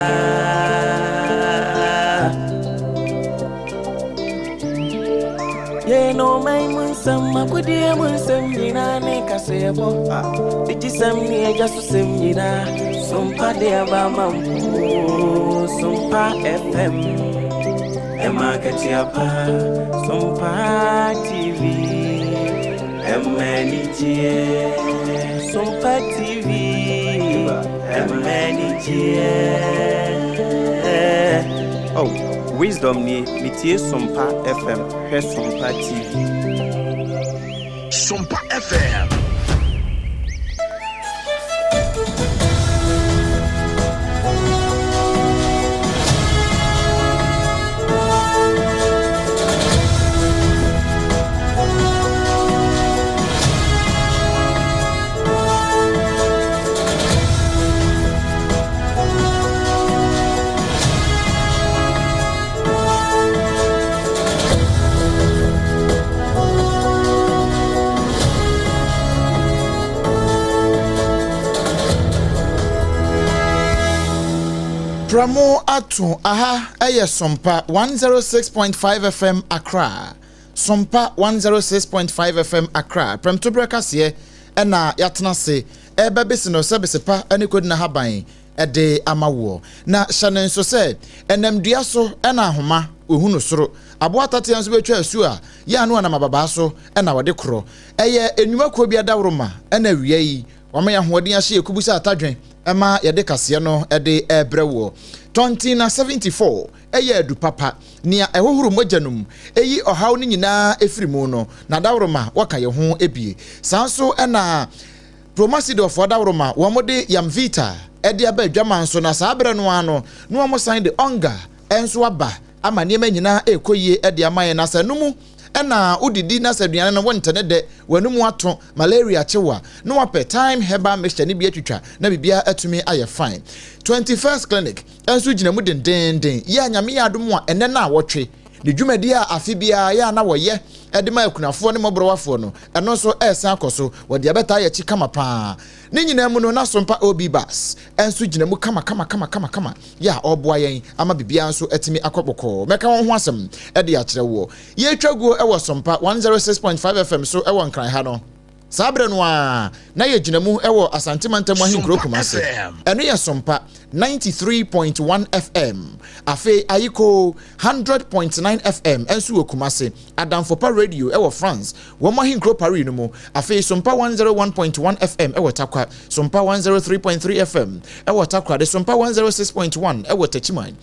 Yeah, no, my munsam, my good dear munsam, Nina, make us say, it is some near just to sing, Nina, SOMPA de Abama, SOMPA FM, Emma Katiapa, SOMPA TV, Emmanity, SOMPA TV, Emmanity. Oh. Wisdom ni mitie SOMPA FM, he SOMPA TV. SOMPA FM. Pramo atu aha eye SOMPA 106.5 FM Accra. SOMPA 106.5 FM Accra. Prem to brekase na yatena se ebebesi no sebesepa ani kodina haban ede amawo. Na shanen so se enemdua so na ahoma ohunu soro. Abo atate yanso betwa asu a ya anu na mababa so na wode kro. Eye enwuma ko bia dawroma na wiye yi. Wama ya hoɔden ahye ekubusa atadwen ema yɛde kase no ɛde ɛbrɛwo 2074 ɛyɛ adu papa nia ɛhohoro mogyanum eyi ɔhaw ne nyinaa efirimu no na dawroma waka ye ho ebie sanso ɛna promasido of dawroma wɔmode yamvita ɛde aba adwaman so na saa brɛ no ano no wɔmo sign the onga ɛnso aba ama nneɛma nyinaa ekoyie ɛde amaye na sanumu ena udidi na saduane no wontene de wanumu ato malaria chewa no wape time herbal mixture ni bia twitwa na bibia atumi aye fine 21st clinic enso gina mu den ya nyame ya adom a ene na wotwe ne dwumadi a afi bia ya na woye ede ma akunafo ne mobrowafo no eno so esan akoso wode abeta ya chi kama pa ne nyina mu no na SOMPA OB bus enso gina mu kama ya oboa yen ama bibia nso etimi akoboko meka won ho asem ede ya kirewo ye twaguo ewo SOMPA 106.5 FM so ewo nkran ha no sabre no a na ye gina mu ewo asantemantam ahin krokumase eno ye SOMPA 93.1 FM afe ayiko 100.9 FM enso wokumase adamfopa radio ewo France wo mahin kro Paris no mu afe SOMPA 101.1 FM ewo takwa SOMPA 103.3 FM ewo takwa de SOMPA 106.1 ewo tachiman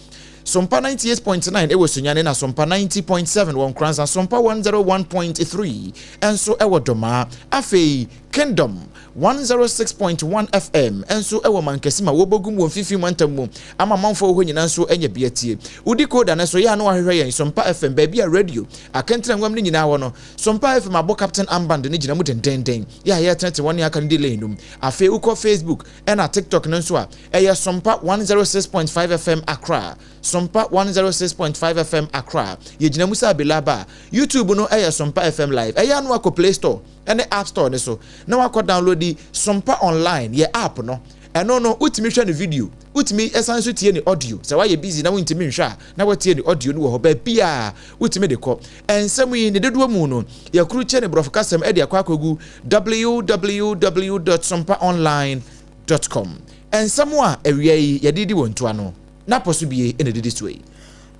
SOMPA 98.9 ewo sunyane na SOMPA 90.7 won kranza SOMPA 101.3 enso ewo doma afe Kingdom 106.1 FM enso ewo mankesima wobogum won fifi mantamu ama manfo ho nyina nso enye biatie udi koda na so ya no ahwehwe yen SOMPA FM baby a radio akentra ngwam ni nyina wo no SOMPA FM abo Captain Amband ni gina mu den ya ya 21 ya kan delay num afe uko Facebook ena TikTok nso a eye SOMPA 106.5 FM Accra SOMPA 106.5 FM Accra ye gina musa belaba YouTube no eye SOMPA FM live eye anu akọ Play Store ene App Store ne so na wako download the SOMPA online ye app no eno no utimi hwe ne video utimi esanso tie ne audio se wa ye busy na wintimi hwa na watie ne audio no ho ba bia utimi de ko ensem yi ne dedo mu no ye kru che ne brof kasem e de akwakogu www.sompaonline.com ensem a ewie yi ye didi wonto ano na poso bie ene didi suwe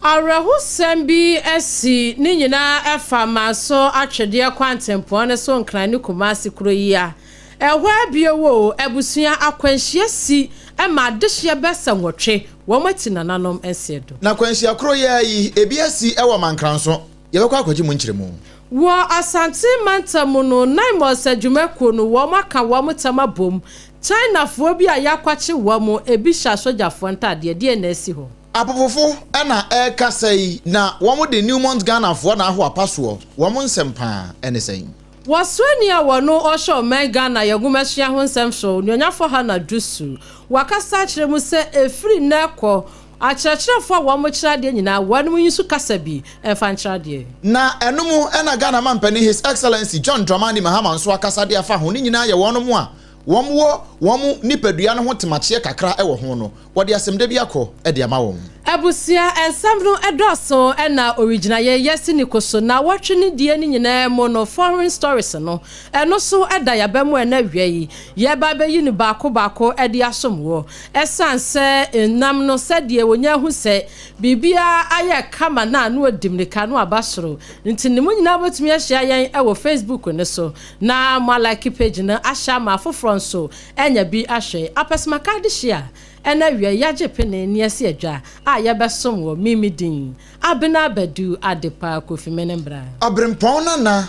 Arahusem bi esi ni nyina efa maso atwede kwantempo ne so nkran ne kumasi kuro yi a ehwa biewo ebusua akwanhia si ma dehye besa nwotwe wo mati nananom ensedo na kwanhia kuro yi ebi esi ewo mankran so ye bekwa akwaji mu nkyeremu wo asante mantamu no naimos adwumako no wo maka wo mutama bom China fo bi a yakwache wo mo ebi hya sojafo ntade de na esi ho apopofo na kasai na womo de Newmont Ghana fo na ho apaso womo nsempa ene sai wasweni a wono osho men Ghana yagumahia ho nsem so nyonyafo ha na dusu wakasa kire mu se efiri na ekọ akyerɛkyerɛfo a wɔn kyerɛ de nyina wɔn mu yisu kasa bi ɛfa nkyerɛ de na ɛnum ɛna Ghana mampani His Excellency John Dramani Mahama nso akasa de afa ho ne nyina yɛ wɔn mu a wɔn nipadua no ho temakyɛ kakra ɛwɔ ho no wɔde asɛmde bi akɔ ɛde ama wɔn abusia ensam no edoso na original yesi ni koso na watwe ni die ni nyina mo no foreign stories no eno so eda ya ba mu na hwe yi ye ba be yi ni baako ede asomwo esanse enam no sedie wonya hu se bibia aye kama na no odimnika no abasoro nti ne mu nyina botumi ahia yen e wo Facebook ne so na ma like page na ahia ma foforo so enya bi ahwe apesma card share ena wie yaje pene ni ase adwa a ye besom wo mimidin abena badu adepa kofi menembra Obrempong na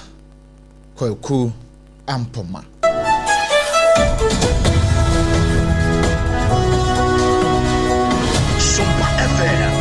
kwaku ampoma SOMPA FM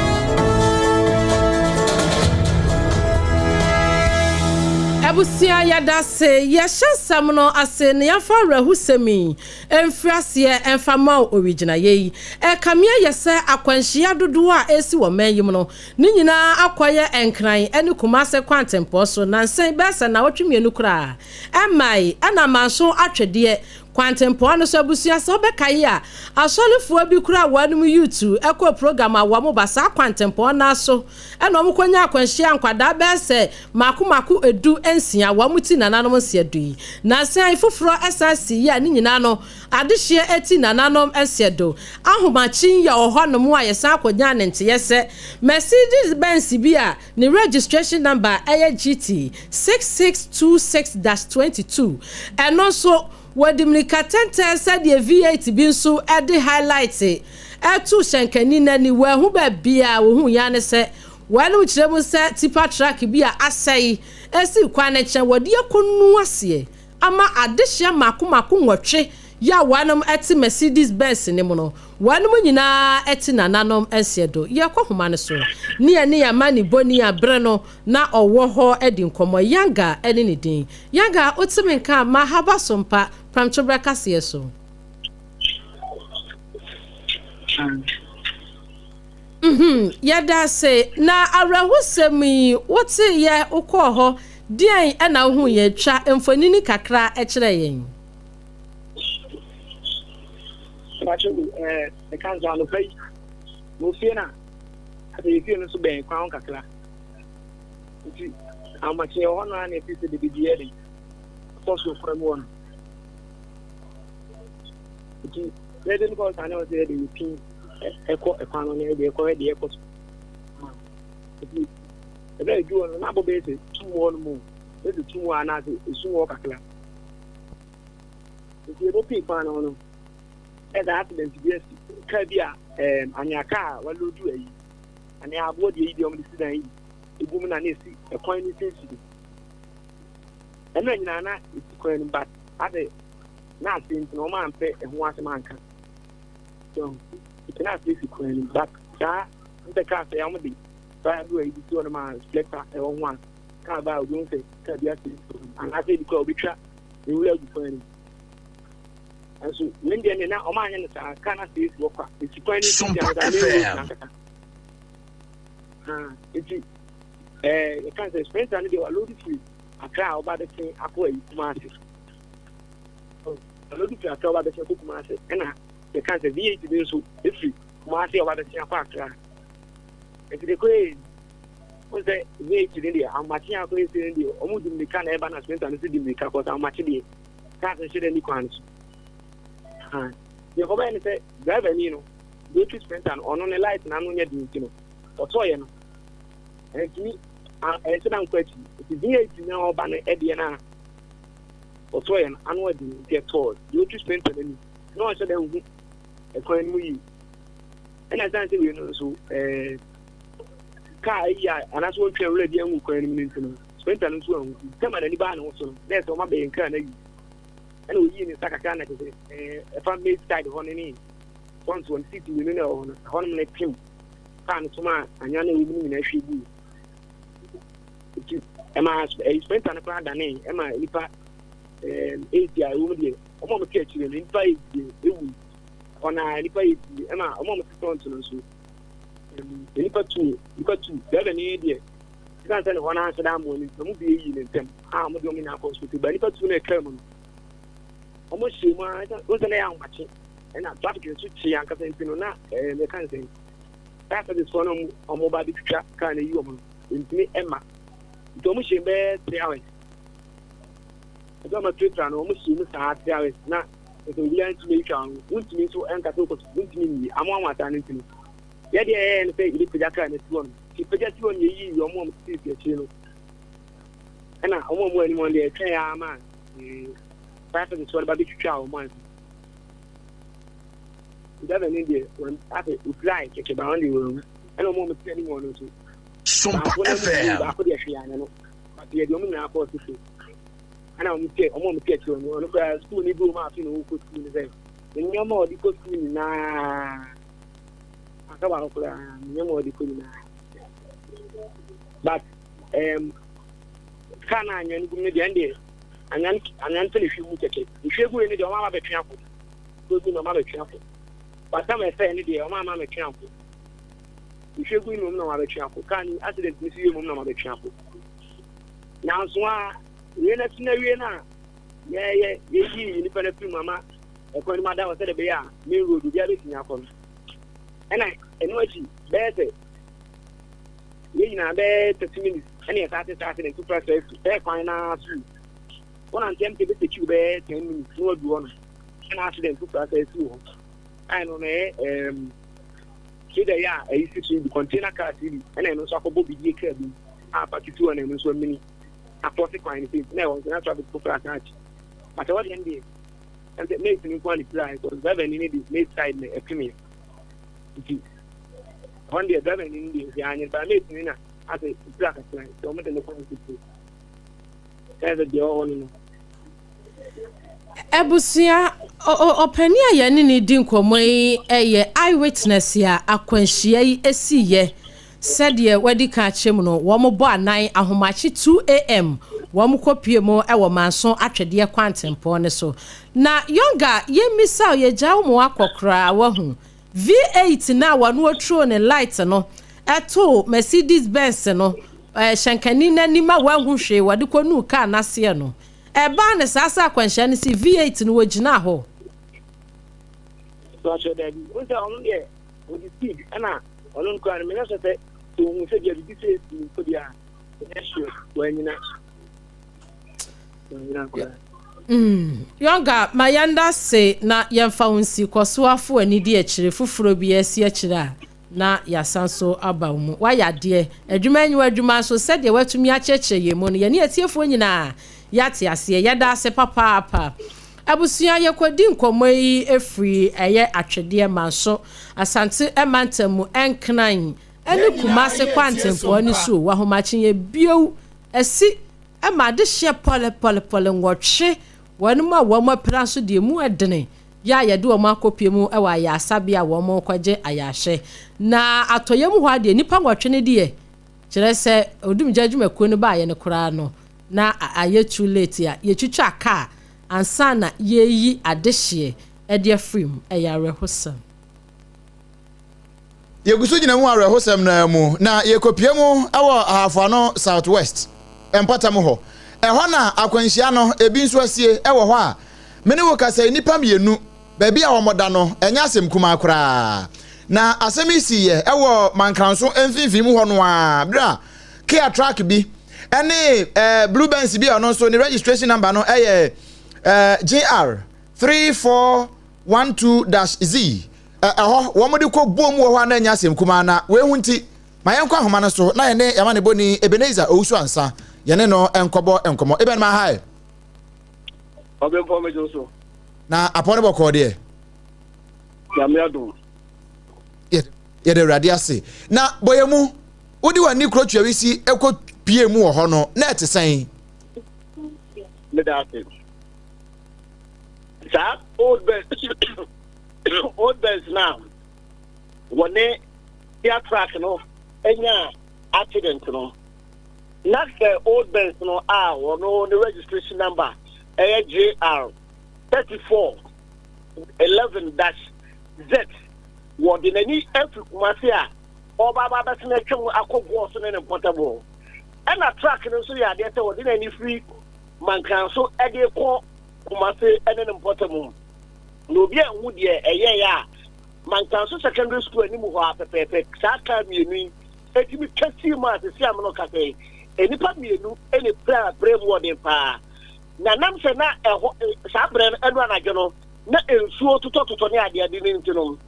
abusia yada se yehensam no ase ne yafa rahusemi emfrase emfama original yi kamia yese akwanhia dodo a esi wo manyim no ni nyina akoye enkran ene kumase kwantempo so nansen besa na wotwemienu kura emai ana manso atwede kwantempo no so abusia so bekai a asolefo bi kura wanum YouTube eko program awo mo basa kwantempo na so ena omokonya akwanhia nkwada bese makomako edu ensia wamuti nananom nsiadui na sai foforo esasi ya ni nyina no adehye eti nananom ensiedo ahomachin ya ohonom a yesa akonya nente yese Mercedes Benz bia ni registration number GT 6626-22 eno so wadimlika tente said the V8 bi nso ede highlight etu shenkani na ni wa hu ba bia wo hu ya ne se wanu kiremu se tipa track bia asai esi kwane chen wode yakonu ase ama adehia makomako nwotwe ya wanum eti Mercedes Benz ne mu no wanum nyina eti nananom ensiedo ye kohoma ne so ni ya mani boni abre no na owo ho edi nkomo yanga ene ne din yanga otimenka mahaba sompa pramchobra kase so yada se na awrahusemi wote ye ukọ ho dian ena hu ye twa emfonini kakra ekire yen the cancer on the page. Mufina, I think you know, so being crown kakla. How much you want and if it's the BDA, social from one. They didn't go, I know they repeat echo economy, they call it the echo. The very good on number basis, 2 more. This is 2 more another, it's 2 more kakla. If you don't pick one on them. As accident yes kabia anyaka walu du ayi ani abo de yi om disi dan yi egum na nesi ekwan ni sensi ena nyina na ekwan but ade na asin no man pe eho asem anka so ikena sisi kwan but da nte ka se am de ba do ayi so no man reflector e won one ka ba odun se kabia si ana se di ko obitwa e wula du kwan and so when they are now Oman Kana says worker, it's quite you can't explain and they were loaded free a crowd about the thing Aqua Kumasi. A loaded free a crowd about the Kumasi, and they can't say V8 to do so if you Kumasi about the Singapore. If the queen was the V8 in India, I'm matching our place in India, almost in the can ever spent on the city because I'm matching the can't say any quantity. The government say driver no go to spend an on the light na no nya di ntino otoye no enti e se dan kwachi it is here to now ba na e de na otoye no anu adi get told go to spend an no so dem hu e kwan mu yi and I say we know so car ya anaso wo twa wura di an kwan mu ntino spend an so an kama na ni ba na wo so na so ma be nka na yi and we in Sakakana, if I made side on any once one city, we know on the team. Can to my and Yana women in a she do. Emma spent on a crowd name, Emma, Lipa, 80 I would be a moment catch you in 5 days. On a Lipa, Emma, a moment to so. Lipa 2, Lipa 2, the other idea. You can't tell one answer that morning, the movie in them. How much dominant hospital, but Lipa 2 a Clermont. almost she was an young watching, and I traffic to see Uncle Pinona, and the kind of thing. After this one on mobile kind of you in me, Emma. Don't she bear 3 hours? I don't know Twitter and almost she must have 3 hours. Not if we learn to make won't mean so and Catocos, won't mean I'm on what I need to. Yet, and say you put that kind of one. If you just want your mom sees your children. And I won't want anyone there, say, man. After this one about the child, man. You never need it when after you fly, take about the room. I don't want to anyone or two. SOMPA FM. I put your but the woman I put to see. And I'm going to get you on the school, you go out, who could school there. And no more, you could school now. I come out for no more, you could now. But, can I and the end and then finish you take it. If you're going to do a trample, go to no trample. But some say any day, Mamma may trample. If you're going to know how to trample, can you accidentally see you know how to trample? Now, so we're not in a now. Yeah, independent Mamma, a point my dad was at a bear, me road to get it in your phone. And I know she better. You know, 30 minutes, and you started in 2 process to pay finance. One and 10 people take you there 10 minutes, no one. An accident 2 process too. I know, yeah, I used to see the container car city, and I know so for Bobby Kirby, after 2 and so many. I thought the kind of thing. No, I travel to Pratt. But what end day? And the makes me want to try because Bevan in this made side a premium. One day, Bevan in the Yanni, but I made me as a black line, so I'm not in the quantity. As a dear Ebusia opani a yene ne di nkomo yi eye eyewitness ya akwanhia yi esiye sede wadi ka chem no wo mo bo anan ahomachi 2 am wo mo kopie mo e wo manso atwede kwantempo ne so na yonga ye misal ye jawo mo akokra wahu V8 na wanu otro ne light no eto Mercedes Benz no shankani na nima wanhu hwe wadi konu ka nase no eba ne sasa kwanhia ne si V8 no wagina ho so aso da bi won ta on de o di speed ana olon ko an me na so te to mu se dia bi se ko dia issue wanyina yonga mayanda se na yemfa wonsi kosoafo ani di akire fufuro bi asi akire na yasanso aba mu wayade adwuma anyi adwuma so se de watumi akyekyere yemu no ye ne atiefo nyina yate ase yeda ase papa abusuya yekwadi nkomo yi efri eye atwede manso asante emantamu enknan ene kumase kwantempo ni so wahomachi ye bio esi ema de hye pole nwotwe wanuma woma pranso de mu edene ya yede wo makopie mu e wa ya asabia wo mo kwaje ayahye na atoyem ho ade nipa nwotwe ne de kire se odum jadwumakuo no ba ye ne kura no na aye too late ya ye twitwa aka ansa na yeyi adehye ede frame eyare hosam yegusu gina mu are hosam na mu na yekopie mu awo ahafano southwest empata mu ho eho na akwanhia no ebi nso asie ewo ho a mene wo kasa nipa mienu ba bia wo moda no enya asem kuma akura na asemisi ye ewo mankranso emfimfim ho no a bra kia track bi ene blue benz bi ono so ni registration number no JR 3412-Z eho wo mode ko bom wo ho na nya asem kuma na we hunti mayenkwa homa no so na ye ne yama ne boni Ebenezer owusu ansa ye ne no enkomo eben ma hai Obempo me joso na apone boko de ya me ado ye de radiase na boyemu wodi wani krotwa wisi ekọ pie mu wo ho no na etesen me da ate that old best now when they track no enya accident no not the old best no or no the registration number JR 3411-Z what in any Kumasi or Baba Bassination Akko so and portable and a track no so ya there what in any free man can so a call Kumase and an important no be a wood ye a ya. Mankanso secondary school any more pepe saka mienu etimi kasi ma se sia no kafe enipa mienu ene pra more than pa na nam se na sa bre enu anadwo no na ensuo toto ne ade ade ne ntino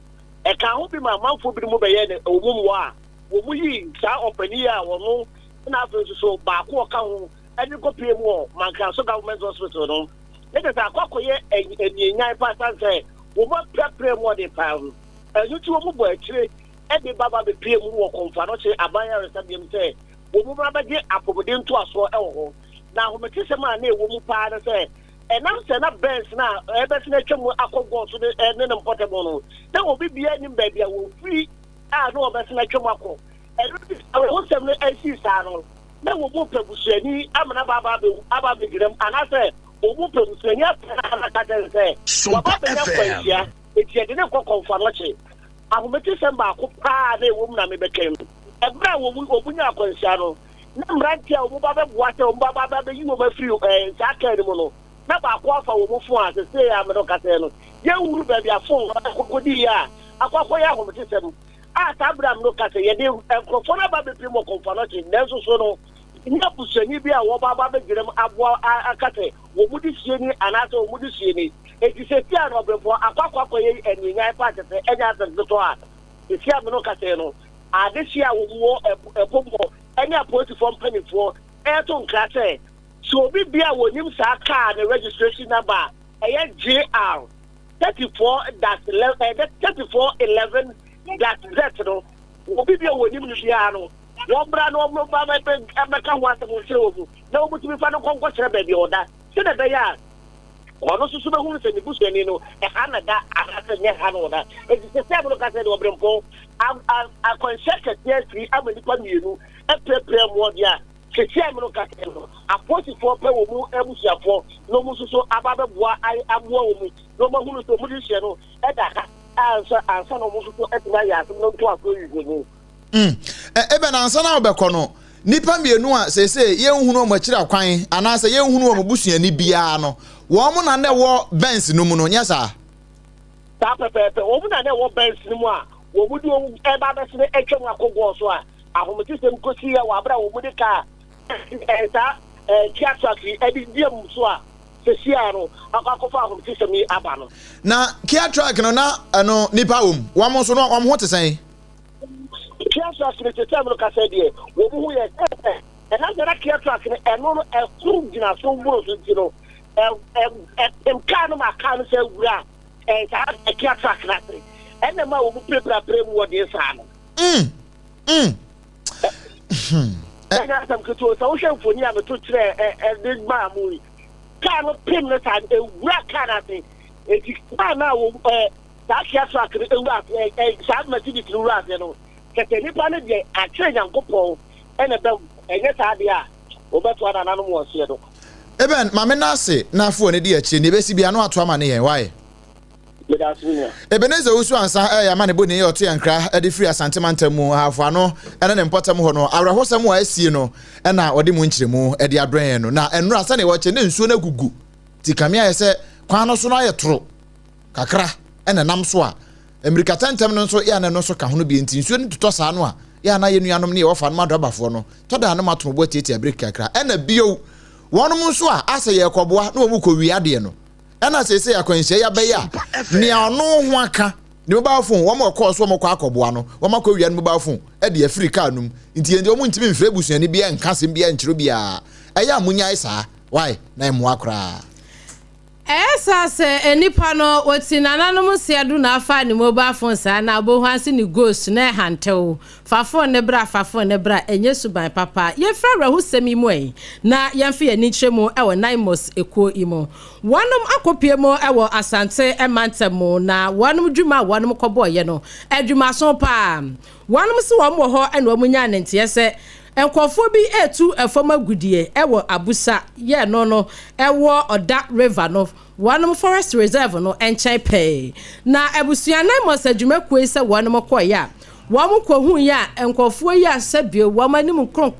e ka ho bi ma manfo bi mu be ye ne omumwo a wo mu yi sa opani a wo no na afi so ba ko ka ho eni ko pie mu Mankanso government hospital no e ta akwakoye enyenyan pa sanse wo ba pra more than pa you two of boy, every baba be pay more conference, a buyer or something say, we will rather get up over to us for our now, who makes a man near woman partner say, and I'm sending up bands now, ever since I go to the end of Portable. That will be behind baby, I will free. I know about Snatchamaco. And I will send me a sea saddle. That will move to Buseni, I'm an Ababigram, and I say, Obu Puseni, I say, SOMPA it's a dinner cock for lucky. I will make some back a woman I may became. A brown woman open up on shadow. No right here, water, Baba, you will free and Sakamono. Not a quarter will move on to say I'm a Catano. Young will be a phone, Codia. A quacoya home system. Ah, Tabram look at a new and Cofona Baby Primo Confanati, Nelson Sono. Napusenia, Wababa, Abwa, Akate, Womudisiani, and Ato Mudisiani. It is a piano before a papa and we have part of any other tour. If you have no cateno, this year we wore a popo, any appointed from penny for Ayrton Classe. So we be our name car and the registration number AJR 34-11 that will be our name piano. One brand of Mobile American water will show. No, but we found a conquest baby order. So that they are. Ono susu be hunu se ni busani no e hana da asa nye hana da e se se abro ka se do brempo a conscious theory amani pa mienu e prepare mo dia se se amro ka se no a 44 pe wo mu ebusiafo no mu susu ababe boa ai aboa wo mu no ma hunu to mu di hye no e da ka ansa no mu susu e tuma ya no to aso yi no ebe na ansa na obekọ no nipa mienu a se ye nhunu o makira kwan anasa ye nhunu o busuani bia no wo na ne wo Benz no mu no nya sa ta pepe wo na ne wo Benz no mu a wo mu di e ba be se etwa akogwo so a ahometi sem kosi ya wa bra wo mu de ka kiataki e di diem so a se sia no akwakofa ahometi sem aba no na kiataki no na ano nipa wo mo so no wo ho te sen kiataki ne te mo ka se die wo mu hu ye and I'm not kiataki e no e kuru gina so wo so ti no kind of my council, and I can't track nothing. And the man will prepare what is on. And I am to a social for near the 2 and this mammy. Cannot pin the time a wreck kind of thing. It is now that can't track a sad material to rat, you know. Get any planet, I train and go and a dog, and yes, idea. Over to an animal, you know. Eben mame na ase na afo ne de achi ne besi bia no ato ama ne yen why Ebeneza usu ansa ya ma ne boni ye oto yankra e de free asante mantamu afo no ene ne mpotam ho no awrahosam wa asie no e na ode mu nkyiremu e de adwen no na enura asa ne wo che ne nsuo na gugu tikamia ye se kwan no so no aye toro kakra ene nam so a America tantem no so ya ne no so ka ho no bi nti nsuo ne tutɔ saa no a ya na ye nuanom ne ye wo fa no madobafo no to da no mato bo tete abrik kakra ene bio one munso a ase ye koboa na omu ko wiade no ena sese akwanhye ya be ya ne ano ho aka ne mobile phone wo mo call so mo kwa akoboa no wo makọ wiade mobile phone e de afrika num nti ende omu ntimi mfre busuani bia nkase bia nkyiro bia eya munya isa why na emu akra esa se enipa no woti nananom seadu na afa ni mobile phone sa na abohwanse ni ghost na hantew fa phone ne bra enye suban papa ye fra hu semi mu na yemfe ye ni kyeremu e wo naimos ekuo imo wanom akopie mo e wo asante e mantemo na wanom dwuma wanom koboye no adwuma so pa wanom se wo mo ho e na wo nya nante se enkofo bi etu efoma gudie ewo abusa ye no ewo oda river no wanom forest reserve no enchen pay na ebusuana mo sadwuma kuese wanom koya wɔn kɔ hu ya nkɔfoɔ ya sɛbio wɔn anim kron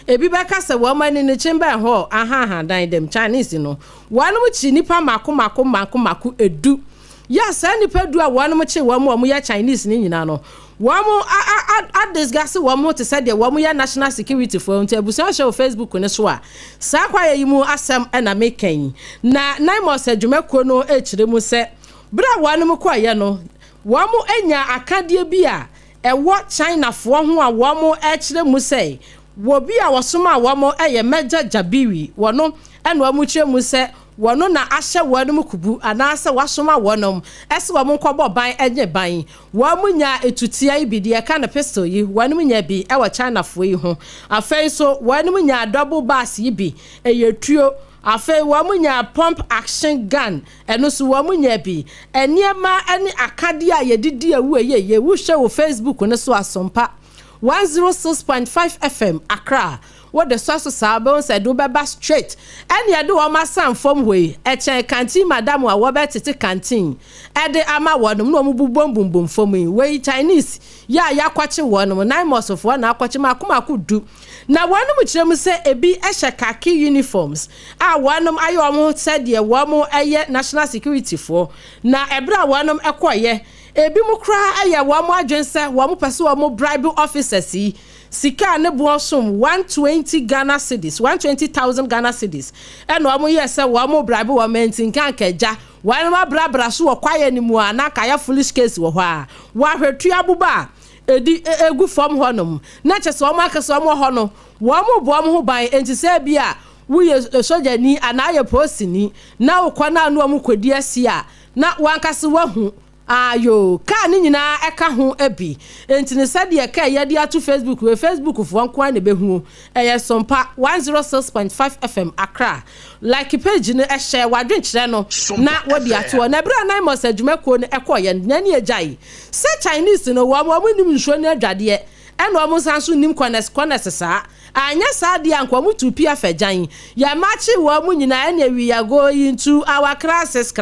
ebi bɛka sɛ wɔn ani ne kyɛn hɔ aha dan dem Chinese no wɔn kyi nipa mako edu ya sɛ nipa du a wɔn kyi wɔn yɛ Chinese ne nyina no wɔn a discuss wɔn te sɛ deɛ wɔn yɛ national security for nti abusuan hyɛ Facebook ne so a saa kwa yɛ mu asɛm ɛna mekan na naimos adwumakuo no ekyire mu sɛ bra wɔn kɔ yɛ no wɔn enya akadeɛ bi a ɛwɔ China foɔ ho a wɔn ɛkyerɛ mu sɛ wobi a wɔsoma a wɔn ɛyɛ Major Jabiri wɔn ɛna wɔn kyerɛ mu sɛ wɔn na ahyɛ wɔn kubu anaasɛ wasoma wɔn ɛsɛ wɔn nkɔbɔ ban ɛnyɛ ban wɔn nya etutia yi bi deɛ ka na pistol yi wɔn nya bi ɛwɔ China foɔ yi ho afei so wɔn nya double bass yi bi ɛyɛ tuo afei wɔn nya pump action gun ɛno so wɔn nya bi ɛnneɛma ɛne akadeɛ a yɛdidi awu ɛyɛ wuhwɛ wɔ Facebook ne so asompa 106.5 FM Accra what the source sabo said do beba straight and ya do ma san from way echen canteen madam wa wo betete canteen e de ama wonum no mu bum for me we Chinese ya kwache wonum 9 months of one akwache makomaku du na wonum kirem se ebi ehye khaki uniforms a wonum ayo said ye wo eye national security for na ebra wonum ekoye ebi mu kra eye wo adwense wo pese wo bribe officers yi sika ne bosom 120 Ghana cedis 120,000 Ghana cedis eno amu yese wo amu bribe wo mentin kan kaja wan ma brabra so wo kwaye ni mu ana kaya foolish case wo ho a wa hwetu abuba edi egu fom honom na chese wo makase wo ho no wo amu bo ho ban enti se bia wo ye soja ni ana ye posini na wo kwa na anu amu kwedi asia na wankase wahu ayo ka ni nyina eka ho abi enti ne sade eka yade ato Facebook we Facebook fo nko na behu eye sompa 106.5 FM Accra like page ne ehye wadwen kire no na wodi ato na bra nine months adwumakuo ne ekoye na ne agyae se Chinese no wo nim nsuo ne adwade eno mo sanso nim connect saa anya saa de anko mo tupi afagyan ya machi wo mo nyina na we are going to our classes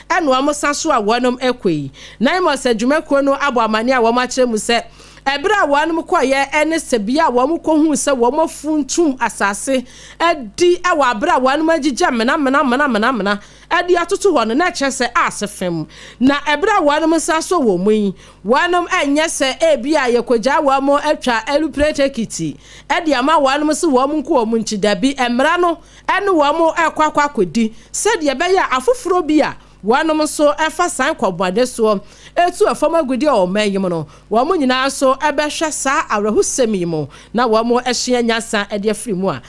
eno mo sanso a wonom ekoi nine months adwumakuo no abo amane a wo machi mu se ebra wonom koye ene sebia wo mo kohu se wo mo funtum asase edi e wa bra wonom agigya mena edi atoto ho no na kyese asefem na ebra wonom saso wo mu wonom enye se ebia yekogya wo mo atwa eluprete kiti edi ama wonom se wo mo nko wo mo nchidabi emra no ene wo mo ekwakwa kodi se de be ya afoforo bia wonom so efa san kwobade so etu afoma gudi o mayim no wo mo nyina so ebehwe sa awrahusemi mo na wo mo ehye nyasa ede afri mu a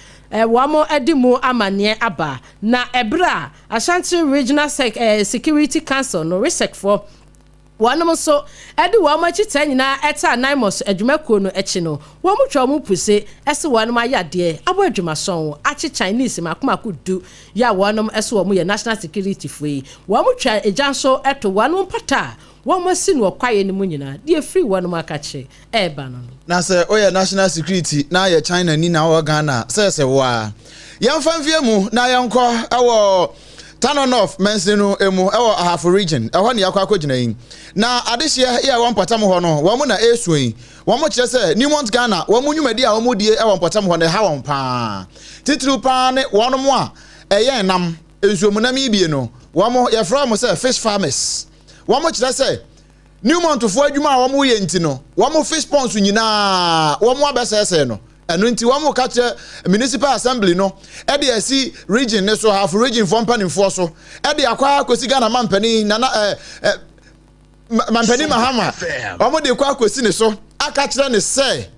wo mo edi mu amane aba na ebra Ashanti Regional Security Council no resec for wonom so edi wo mo chita nyina eta naimos adwumakuo no echi no wo mo twa mo puse ese wonom ayade abo adwumason achi Chinese makomaku du ya wonom ese wo mo ye national security foi wo mo twa ejanso eto wonom pata wo mo si no kwaye ni mu nyina de free wonom akache eba no na se oya national security na ya China ni na wo Ghana se wa yamfamfie mu na yanko ewo Tanonof mensenu emu ewo half region eho ne yakwa akogina yin na adehia ya wo mpatam ho no wo mu na esuin wo mu kire se Newmont Ghana wo mu nwumadi a wo mu die ewo mpatam ho ne ha won pa titru pa ne wono mu a eye nam ensuomu na mi bie no wo mu ye fra mo se fish farmers wo mu kire se Newmont fo adwuma a wo mu ye nti no wo mu fish ponds nyina wo mu abesese no enu nti wo mu ka che municipal assembly no e de asi region ne so half region for mpanimfo so e de akwa akosi Ghana mampani na mampani mahama wo mu de kwa akosi ne so aka kire ne se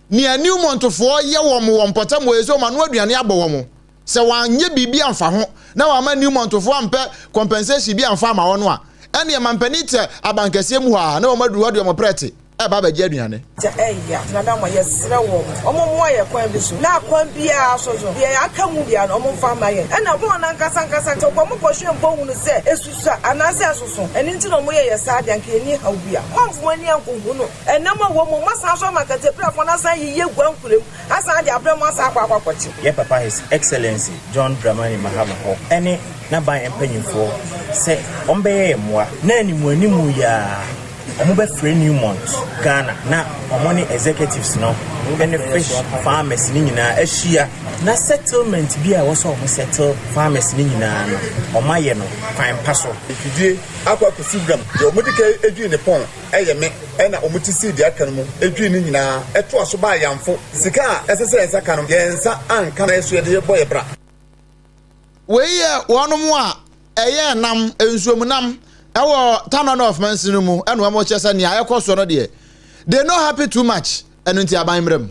ni Newmont fo ye wo mu wo mpotam wo ezo ma no aduane abo wo mu se wanye bibi amfa ho na wa ma Newmont fo ampe compensation bi amfa ma wo no a ene mampani te abankase mu ha na wo madu wadu mo prete baba je aduane na da mo yesre wo omo ye kwan bi so na kwan bia so ye aka mu bia no omo fa ma ye na bo na nkasa to ko mo ko hwe mpo hunu se esusa anase asusu eni nti no mo ye yesa de anka eni ha bia mamfo ani ankongu no na mo wo mo masa so makate pra fo na san ye gwankurem asa de abra mo asa akwa kwachi ye papa his excellency John Dramani Mahama ho eni na ban empanyimfo se ombe ye moa na animu ya omo be free Newmont Ghana na omo ne executives no any fish farmers ni nyina ahia na settlement bi a wo so omo settle farmers ni nyina no omo aye no kwan paso ifidie akwa kosibram de omo dike edwi ne pon eye me na omo ti si de aka no mu edwi ni nyina eto aso ba yamfo sika esese ensaka no yensa anka na eso de boye bra we wonom a eye nam ensuom nam ewo Town of Mansin mu eno amo chese ne ayekoso no de they not happy too much enu nti aban mrem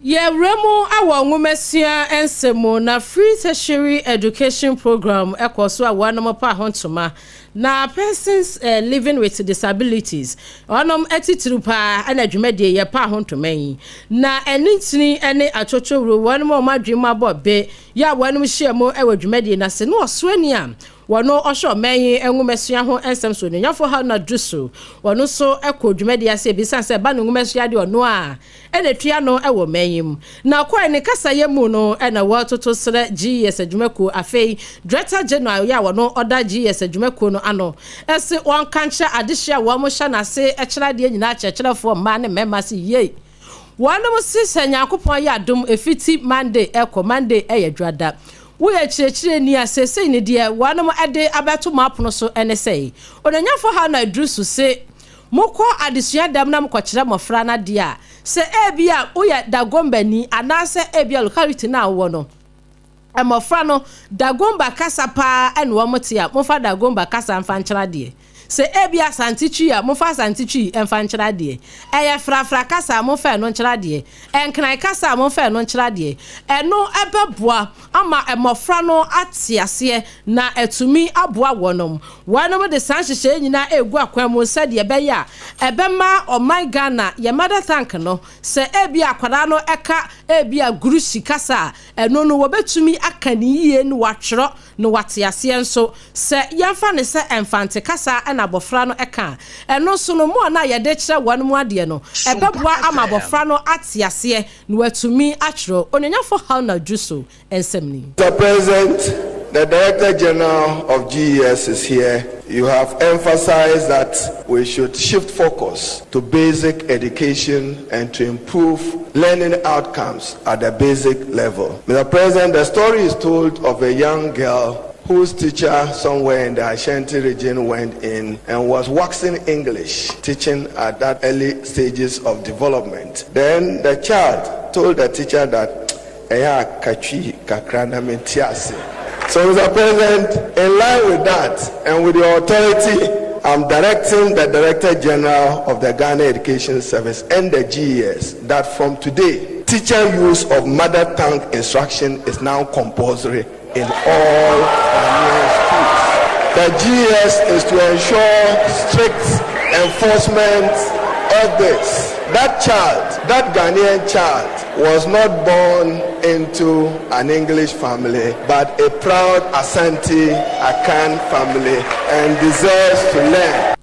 ye remo awo ngumesia ensemo na free tertiary education program ekoso a wanom pa hontoma na persons living with disabilities onom atitru pa ana dwumade ye pa hontoma yi na enintini ene achochowro wanom madwema bobe ya wanom hyiamo ewa dwumade na se no osoani a wano osho menyi enwumesua ho ensem so nyafo ha na druso wano so ekodwumade ase bisa se ba no nwumesua de ono a enetua no ewo menyim na kwa ne kasa yemu no ena watoto sere GS adwumako afei director general ya wano oda GS adwumako no ano ese won kancha adehia wo mo hya na se ekira de nyina akyerefo ma ne mema se ye wano mo sisanya akopon ya dum efiti Monday Monday eyadwada we chire ni asese ni de wanom ade abeto mapono so ene sei onanyafo ha na drusu se mokọ adesua dam na mkọkire mofra na de a se ebia uya dagomba ni anase ebia locality na wo no emofra no dagomba kasa pa ene wo motia mofa dagomba kasa mfa nkyera de se ebia santichi a mofa santichi emfa nkyera de eye frafra kasa mofa no nkyera de enkran kasa mofa no nkyera de eno ebeboa ama emofra no atiase na etumi aboa wonom de sanhyehyɛ nyina egu akwamu se de ebeya ebema oman Ghana ye mother thank no se ebia akwara no eka ebia gurusi kasa eno no wobetumi akaniye no watwero no watiase nso se yemfa ne se enfante kasa na abofra no eka eno so no mo na ye de kire wonom ade no ebeboa ama abofra no atiase no watumi atwero onanyafo how na juso ensem ni. Mr. President, the Director General of GES is here. You have emphasized that we should shift focus to basic education and to improve learning outcomes at the basic level. Mr. President, the story is told of a young girl whose teacher somewhere in the Ashanti region went in and was waxing English, teaching at that early stages of development. Then the child told the teacher that, so, Mr. President, in line with that and with your authority, I'm directing the Director General of the Ghana Education Service and the GES that from today, teacher use of mother tongue instruction is now compulsory in all Ghanaian schools. The GES is to ensure strict enforcement of this. That child, that Ghanaian child, was not born into an English family, but a proud Asante Akan family and deserves to learn.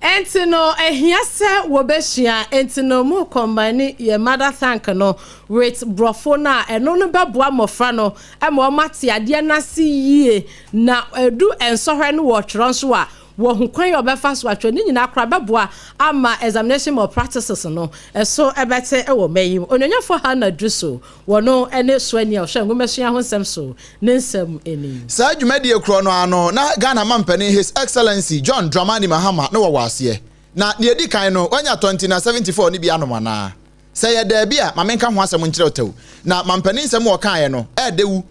Entino ehiase wobeshia entino mu combine ye mother thank no with brofona eno no beboa mofra no e mo mate ade na si yie na edu ensohwe no wo tworo nso a wo hu kwan obefa so atwe ni nyina akra beboa ama examination of practices no eso ebete e wo mayim ononyafo ha na druso wono ene so ani a hwe ngomesua ho nsem so ne nsem eni sa dwumadi ekro no ano na Ghana mampani His Excellency John Dramani Mahama no wawase na ne edi kan no onya 2074 ni bia no mana say ye da bia mamenka ho asem nkyere otew na mampani nsem wo kan no e dewu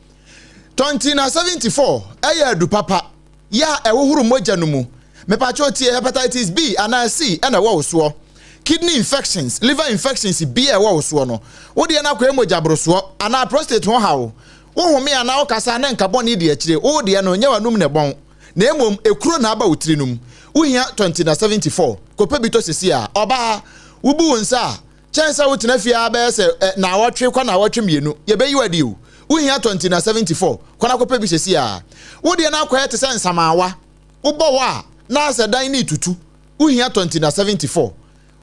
2074 eye adu papa ya ewohuru moja no mu mepacho tie hepatitis B and C and wo so kidney infections liver infections B e wo so no wo de na kwa moja broso ana prostate ho hawo wo home ana wo kasa na nka boni de akire wo de no nya wanum ne bon na emom ekuro na aba wotiri num wo hia 2074 kopebito sisi a oba wubu nsa chensa wo tena fia ba se na wotwe kwa na wotwe mienu ye be yiwadi wo hia 2074 kwana kopebi sisi a wo de na kwa yete se nsamawa wo bo wa na se dan ni tutu wo hia 2074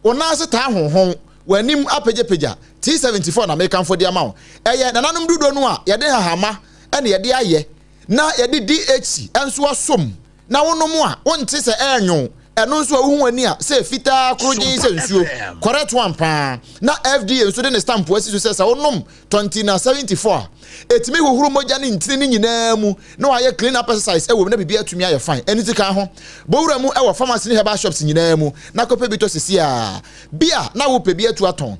ona se ta honhon wanim apejepeja T74 na American for the amount eye nananum dudo no a ye de hahama ene ye de aye na ye de DHC enso asom na wonom a wonte se enyo ɛno nso wo hu ani a sɛ fitaa kroje sɛ nsuo correct one pa na FDA nso de ne stamp wasi so sɛ wonom 2074 etimi hohoro mogya ne ntini ne nyinaa mu na wayɛ clean up exercise ɛwɔ na bibia atumi ayɛ fine ɛni ti kan ho bowura mu ɛwɔ pharmacy ne herbal shops nyinaa mu na kɔpɛ bi to sisi a bia na wo pɛ bi atu aton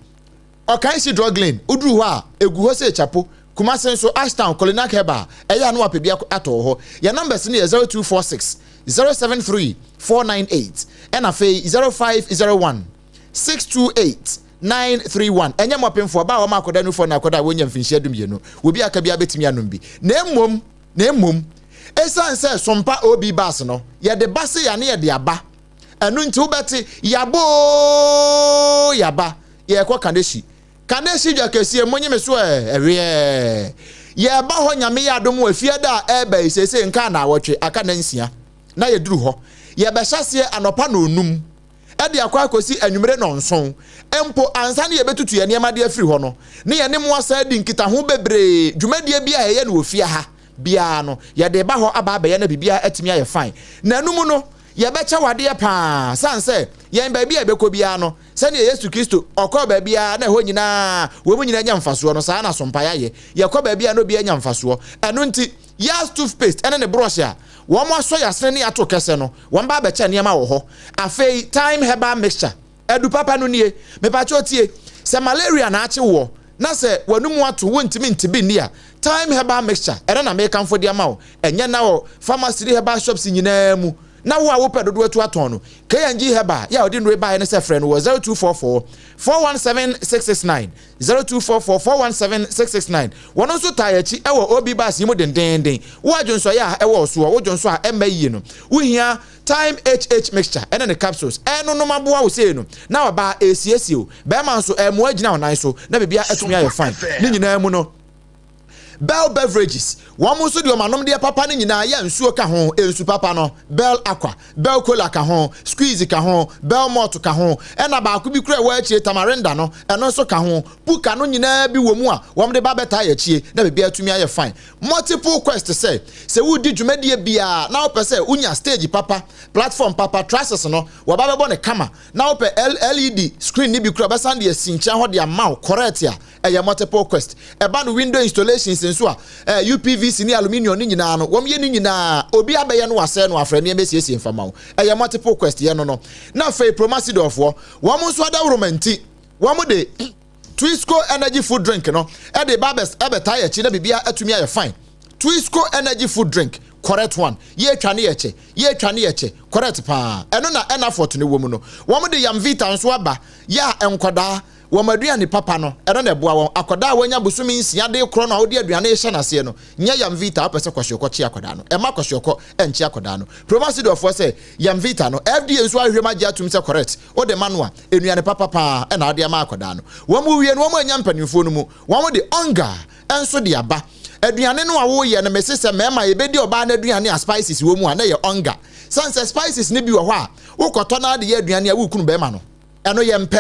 ɔkan si drug lane uduru hɔ a egu hɔ sɛ chapo Kumasi nso Ashtown Kolina Keba ɛyɛ no apɛ bi atɔ hɔ your numbers ne 0246 073 498 and afei 0501 628 931 enye mopemfo ba wo makoda no fo na akoda wonya mfinhia dumienu obi aka bia betimi anom bi na emmom esan se sompa obi bas no ye de base ya ne ye de aba enu nti wo beti yaba ye kwa kaneshi dwa kese monye meso ewe ye ba ho nyame ya dom afie da eba isese nka na awotwe aka na nsia na ye duru ho ye be hyase anopa na onum ade akwa akosi anwumere no nson empo ansa ne ye betutu ye niam de afiri ho no ne ye ne mo asa di nkita ho bebre dwumadie bia ye na ofia ha bia no ye de ba ho aba ye na bibia atimi aye fine na anum no ye be cha wade pa sanse ye ba bia be ko bia no se ne Yesu Kristo okọ ba bia na ho nyina wo mu nyina nya mfaso no sa na sompa ye ko ba bia no bia nya mfaso enu nti Yas toothpaste ene ne brush a wo mo aso yasene ne ato kese no wo mba ba cha niam wo ho afei time herbal mixture edu papa no nie me pa cho tie se malaria na ache wo na se wanum ato wo ntimi ntibi ni a time herbal mixture ere na me kanfo dia ma wo enye na wo pharmacy herbal shops nyina mu na wo a wo pɛ dodo atu aton no KNG heba ya odi nwe ba ne se frɛ no 0244 417669 0244 417669 wono so tayachi ɛwɔ obi bas yimu dendenden wo adwonso ya ɛwɔ so wo dwonso a ɛma yie no wo hia time HH mixture ɛne ne capsules ɛno no maboa wo sei no na wa ba esiesi o be man so ɛmo agina onan so na bebia atumi ayɛ fine ne nyina mu no Bell beverages one mo so de omanom de papa ne nyina ya nsuo ka ho ensu papa no Bell aqua Bell cola ka ho squeeze ka ho Bell malt ka ho ena ba ko bi kura wa achie tamarinda no eno so ka ho puka no nyina bi wo mu a wom de ba beta ya chie na bebia atumi aye fine multiple quest say wo di dwumadie bia na wo pese unya stage papa platform papa trusses no wo ba bebo ne kama na wo pe LED screen ni bi kura ba sande asincha ho de amaw correct ya eye multiple quest e ba no window installations nso a UPVC ni aluminium ni nyina no wom ye ni nyina obi abeye no wase no afra ne emesiesie mfama wo eye multiple quest ye no na fei promasidorfo wom nso adawromanti wom de Twisco energy food drink no e de babes ebeta ye chi na bibia atumi aye fine Twisco energy food drink correct one ye twa ne yeche correct pa eno na enafort ne wom no wom de yam vita nso aba ya enkoda womaduane papa no eno na boa won akoda wanya busumi nsia de kro na odi aduane hye nase no nya yam vita opese kwahweko chi akoda no ema kwahweko enchi akoda no promasidorfo say yam vita no FDA nso ahwema gya tum se correct o de manua enuane papa pa na ade ama akoda no womu wie no womu anya mpanimfo no mu womu de onga enso de aba aduane no awo ye na mesese mema ye bedi oba na aduane a spices wo mu a na ye onga sanse spices ne bi wo ho a ukoto na de ye aduane a wukunu be ma no eno ye mpe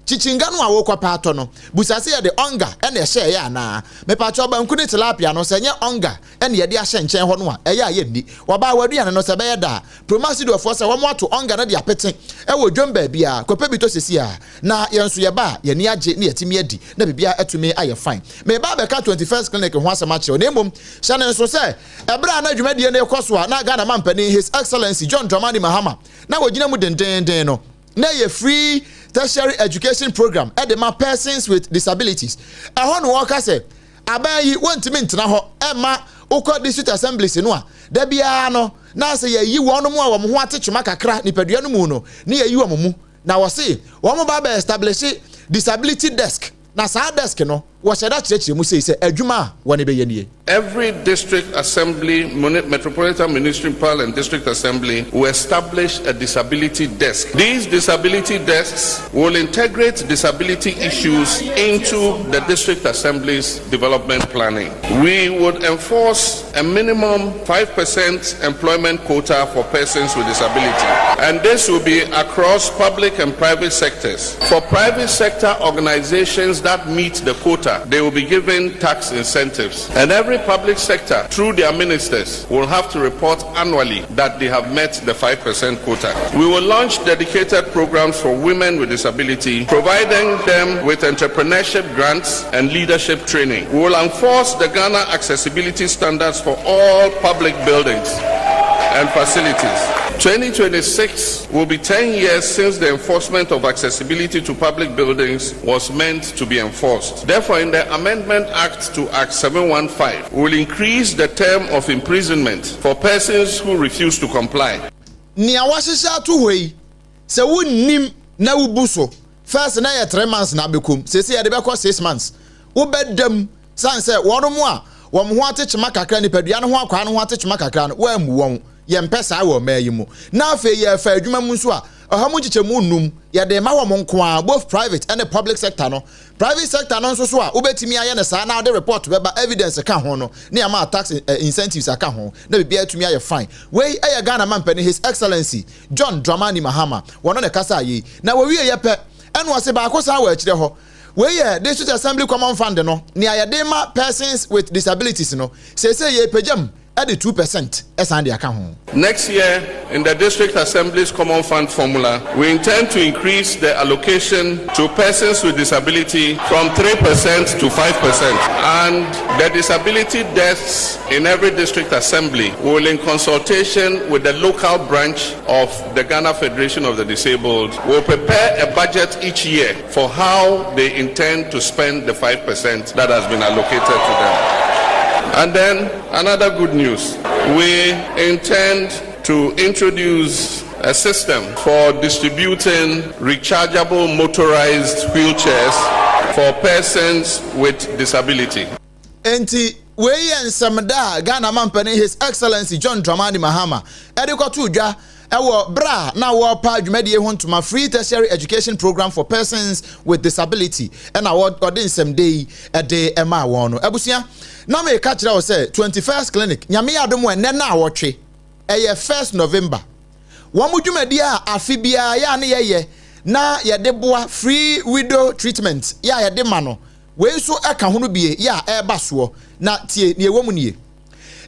chichinga no awo kwapa ato no busase ye de onga ene hye ya na me pa cho banku ne tilapia no se nye onga ene ye de ahye nchen ho no a eye aye ni woba waduane no se be ye da promasidorfo se wo mo ato onga na de apete e wo dwomba bia kope bi to sesi a na ye nso ye ba ye ni age ne yetimi adi na bibia atumi aye fine me ba be ka 21st clinic ho asema kire ne mom hyane nso se ebra na dwumadie ne ekoso a na Ghana mampani His Excellency John Dramani Mahama na wogina mu dendenden no na ye free tertiary education program at the persons with disabilities. A hon worker say, Abayi want to mentna ho Emma Oko district assemblies no a da bia no na say ye wonu mu a wo ho atechuma kakra ni padua no mu no na ye yi mu na wo say wo mo ba establish disability desk na sa desk no wo sheda chirechire mu say adwuma woni be ye nie. Every district assembly, metropolitan, municipal and district assembly will establish a disability desk. These disability desks will integrate disability issues into the district assembly's development planning. We would enforce a minimum 5% employment quota for persons with disability, and this will be across public and private sectors. For private sector organizations that meet the quota, quota, they will be given tax incentives. And every public sector, through their ministers, will have to report annually that they have met the 5% quota. We will launch dedicated programs for women with disability, providing them with entrepreneurship grants and leadership training. We will enforce the Ghana accessibility standards for all public buildings and facilities. 2026 will be 10 years since the enforcement of accessibility to public buildings was meant to be enforced. Therefore, in the Amendment Act to Act 715, we will increase the term of imprisonment for persons who refuse to comply. Niawashisha tuwei, se wu nim na ubuso. First na ya 3 months na bekum. Sesi ya debekwa 6 months. Ubedem, sanse, warumwa, wamhuate chima kakra ni pedu, yanu huwa kwa anu huate chima kakra, wemu yempesa wo mayimu na afa ye fa adwuma mu nso a ohamu chiche mu num ye de ma wo nko both private and the public sector no private sector no nso so a obetimi aye ne saa na de report beba evidence ka ho no na ma tax incentives aka ho na bibia atumi aye fine we aye Ghana man pani His Excellency John Dramani Mahama wono ne kasa yi na we wie ye pe eno ase ba ko sa wa akire ho we ye district assembly common fund no ni aye de ma persons with disabilities no say ye pejam at the 2% as the account. Next year, in the District Assembly's Common Fund formula, we intend to increase the allocation to persons with disability from 3% to 5%. And the disability desks in every District Assembly will, in consultation with the local branch of the Ghana Federation of the Disabled, will prepare a budget each year for how they intend to spend the 5% that has been allocated to them. And then another good news, we intend to introduce a system for distributing rechargeable motorized wheelchairs for persons with disability. Enti we ensamda Ghana man pani His Excellency John Dramani Mahama edikotu dwa ewo bra na wo pa adwumade ho ntoma free tertiary education program for persons with disability and award nsem dey ede ema won no abusia na me ka kire wo say 21st clinic nyame adom ene na awotwe eye 1st November wo mudwumade a afibia ya ne ye na ye de boa free widow treatment ya ye de ma no we so aka ho no bie ya eba so na tie ne ewo mu nie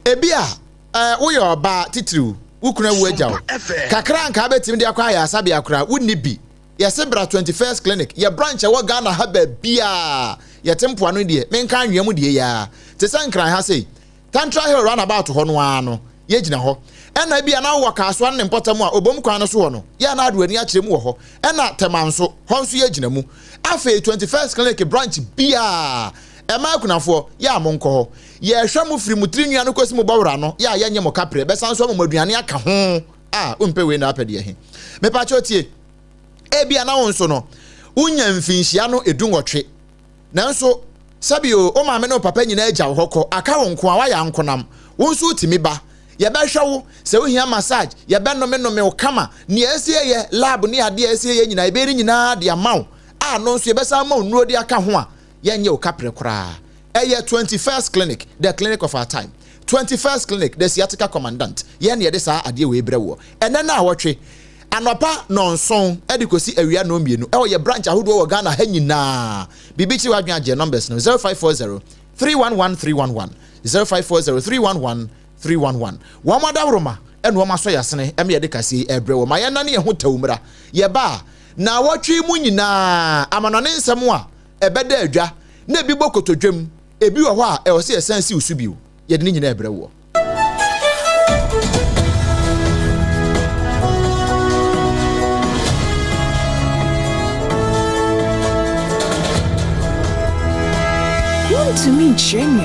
ebia wo ye oba titiriu ukuna wejawo kakra nka betim de akwa ya asabe akra wonni bi yese bra 21st clinic ye branch wa Ghana ha ba bia ye tempo anu de menka anwea de ya te sankran ha sei tantra hill runabout ho no ano ye gina ho ena bia na wo kaso an importam a obom kwan no so ho no ya na ado ani akire mu ho ena temanso ho nso ye gina mu afa 21st clinic branch bia ema kunafo ya monko ho ye hwa mu firi mu trinua no kosi mu bawra no ya nye mo kapre be sanso mo maduane aka ho a umpe we na apede he me pa chotie e bia na wonso no unya mfinhia no edunwotwe nanso sabio o ma me no papa nyina agya wo hokọ aka wonko a wa ya nkonam wonso utimi ba ye be hwa wo se wo hia massage ye be no me o kama ni asie ye lab ni ade asie ye nyina iberi nyina de amaw a no nso ye be sa ma onuro de aka ho a yenye o kapre kura eye 21st clinic the clinic of our time 21st clinic the sciatica commandant ye ne de sa ade we brewo ene na awotwe anopa nonson edikosi awia no mienu e ye branch ahodo wo Ghana ha nyina bibichi wadwan age numbers no 0540 311311 0540 311311 wamada woroma ene wo maso yasene em ye de kase ebrewo ma ye na ne ho tawumra ye ba na awotwe mu nyina amanone nsem a ebeda adwa na ebi bokotodwam ebi wo ho a e wo se esansi usubiu ye de nyina ebrewo to me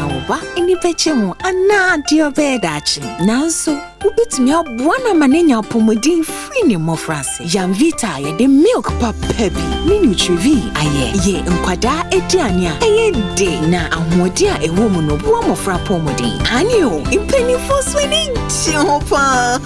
Oba ini pechemu ana dio bedachi nanso ubitimi abwana manenya pomodin free ne mofrase Janvita ye de milk papa bi ni nutrivi aye ye nkwada ediania eye de na ahodi a ewo mu no bo mofra pomodin anio impeni for swini chopa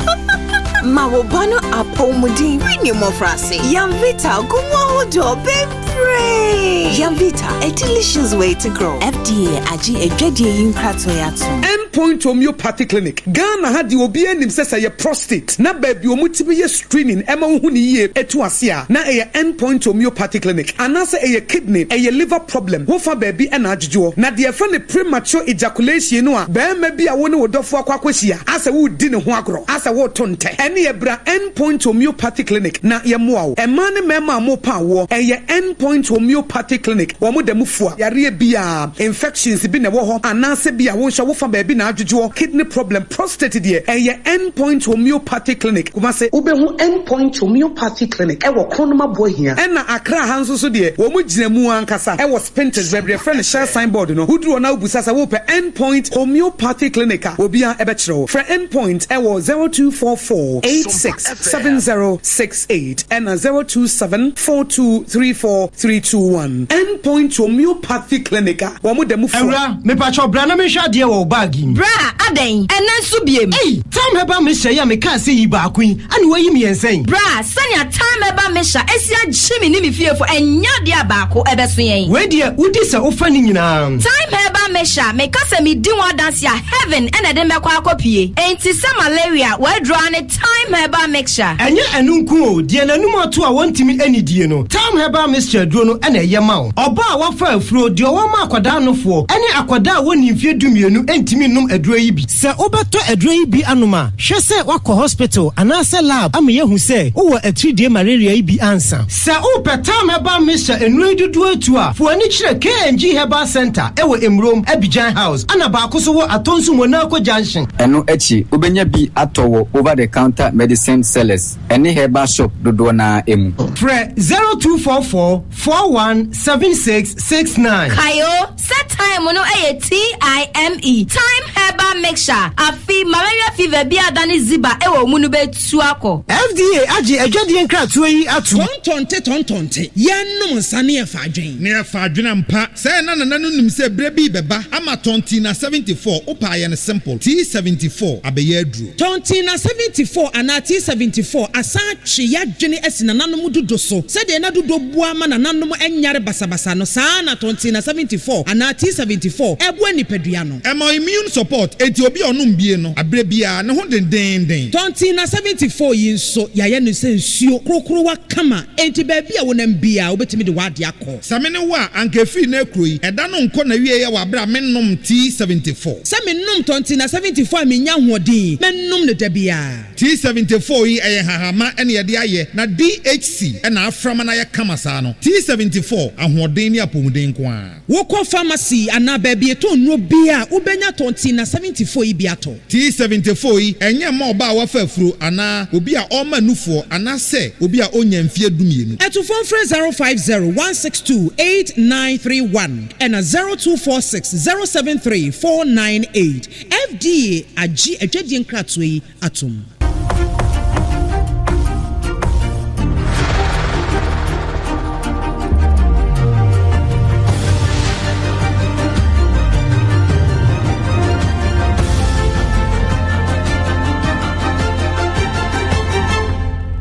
Mawobano apomudin fini mo frase. Yamvita gumo do bebre. Yamvita, a delicious way to grow. FDA aji ejedi yinkrato yatu. Endpoint Homeopathy Clinic. Ghana had the obi enim sesa ye prostate. Na baby omutibi ye screening ema huni ye etu asia. Na eye Endpoint Homeopathy Clinic. Anase eye kidney, eye liver problem. Wofa baby ena ajujuo. Na the friend premature ejaculation no a be maybe a woni wodofo akwakwashia. Asa wo di ne ho agro. Asa wo tonte. Ene ye bra Endpoint Homeopathy Clinic. Na ye moa. Ema ne mema mo pa wo. Eye Endpoint Homeopathy Clinic. Wo mo demufua. Yare bia infections bi ne wo ho. Anase bia wo hwa wofa baby na ajujuo. Kidney problem, prostate dear. Eye Endpoint Homeopathy Clinic. Kuma se ubehu Endpoint Homeopathy Clinic. Ewo kronoma boy here. Ena Accra hanso so dear. Wo mo gina mu ankasa. Ewo Spintex baby friend share signboard no. Wudru na ubusasa wo pe Endpoint Homeopathy Clinic. Obia ebetro. For Endpoint ewo 0244 867068 and 0274234321. Endpoint Homeopathy Clinic. Wo mo demu fo. Ewra me pacho bra na me hwa de wo bagi. Bra aden enen so biem. Hey, time heba me hye ya me ka se yi ba akun. Ani wayi me yensen. Bra sanya time heba me hya esia gyimi ni me fiefo enya de abako ebeso yen. We de udi se ofa ni nyina. Time heba me hya me ka se me di one dance ya heaven ena de me kwa akopie. Enti se malaria we draw ne time heba mixture. Enye enunku o de nanum ato a wontimi anidie no. Time heba mixture duro no ena ye ma o. Oba a wafa afuro de o ma akwada nofo. Ene akwada woni mfie dumienu entimi num aduro yi bi. Se obeto aduro yi bi anoma, hwe se wakọ hospital anase lab am ye hu se wo a 3D malaria yi bi ansa. Se o petam heba mixture enu dudu atu a, fo ani kire KNG Herbal Center ewo Emrom Abidjan House. Ana ba akoso wo atonsu Monaco Junction. Eno echi obenya bi atowo over the counter medicine sellers. Eni herbal shop dodo na emu. Fre 0244 417669. Kayo set time no TIME time herbal mixture. Afi malaria fever bi adani ziba ewo munu betu akọ. FDA agi ejadi enkratu yi atu. Tontonte yenum nsane e fadwen. Ne e fadwen mpa. Say na nim se brebi beba ama tonti na 74 upa ye ne simple. T74 abeye adru. Tonti na 74 ana T74 asa twe ya dwene esi na nanom dodo so. Se de na dodo bua ma na nanom enyare basabasa no saa na tonti na 74 ana T74 ebu anipadua no. Emo immune support enti obi onum bie no abre bia ne ho den. Tonti na 74 yi nso ya ye no se nsuo krokro wa kama enti ba bia wonam bia obetimi de wade akọ. Samene wa anka fi na ekroyi eda no nko na wie ye wa bra mennom T74. Se mennom tonti na 74 menya hoodin mennom ne dabia. T74 yi eye hahama ene ye de aye na DHC ena aframa na ye kama saa no. T74 ahoden ni apomuden ko a. Wokọ pharmacy ana ba bia to nro bia ubenya tonti na 74 yi bia to. T74 yi enye ma oba wa fafuro ana obi a oma nufo ana se obi a onya mfie dumienu. Eto phone 050-162-8931 and 0246-073-498. FDA agi ejedi nkratwe yi atum.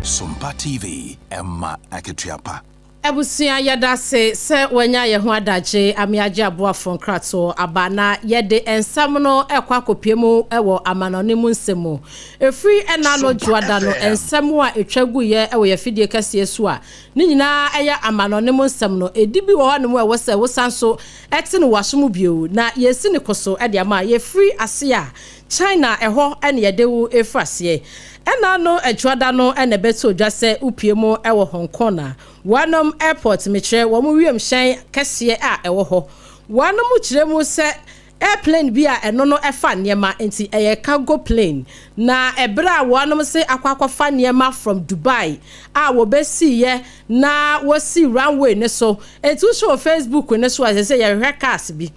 SOMPA TV Emma Aketiapa. Ebusia yada se wanya ye ho adaje amiaje aboafo nkrato abana yede ensam no ekwa kopiemu ewo amanonimu nsemu efri enano juada no ensam a etwagu ye ewo ye fidie kase su a ni nyina eya amanonimu nsem no edibi wo hanu ewo se wosanso ete no washomu bio na yesi ne koso ede ama ye free ase a China eho ene yedewu efrase enano ejuada no ene beto dwase upiemu ewo Hong Kong na wanom airport metre wo mu wiem hyen kese a ewo ho wanom kiremu se airplane bi a eno no efa niema enti eye cargo plane na ebra wanom se akwafa niema from Dubai a wo besi ye na wo si runway ne so enti show Facebook ne so as say ye records bi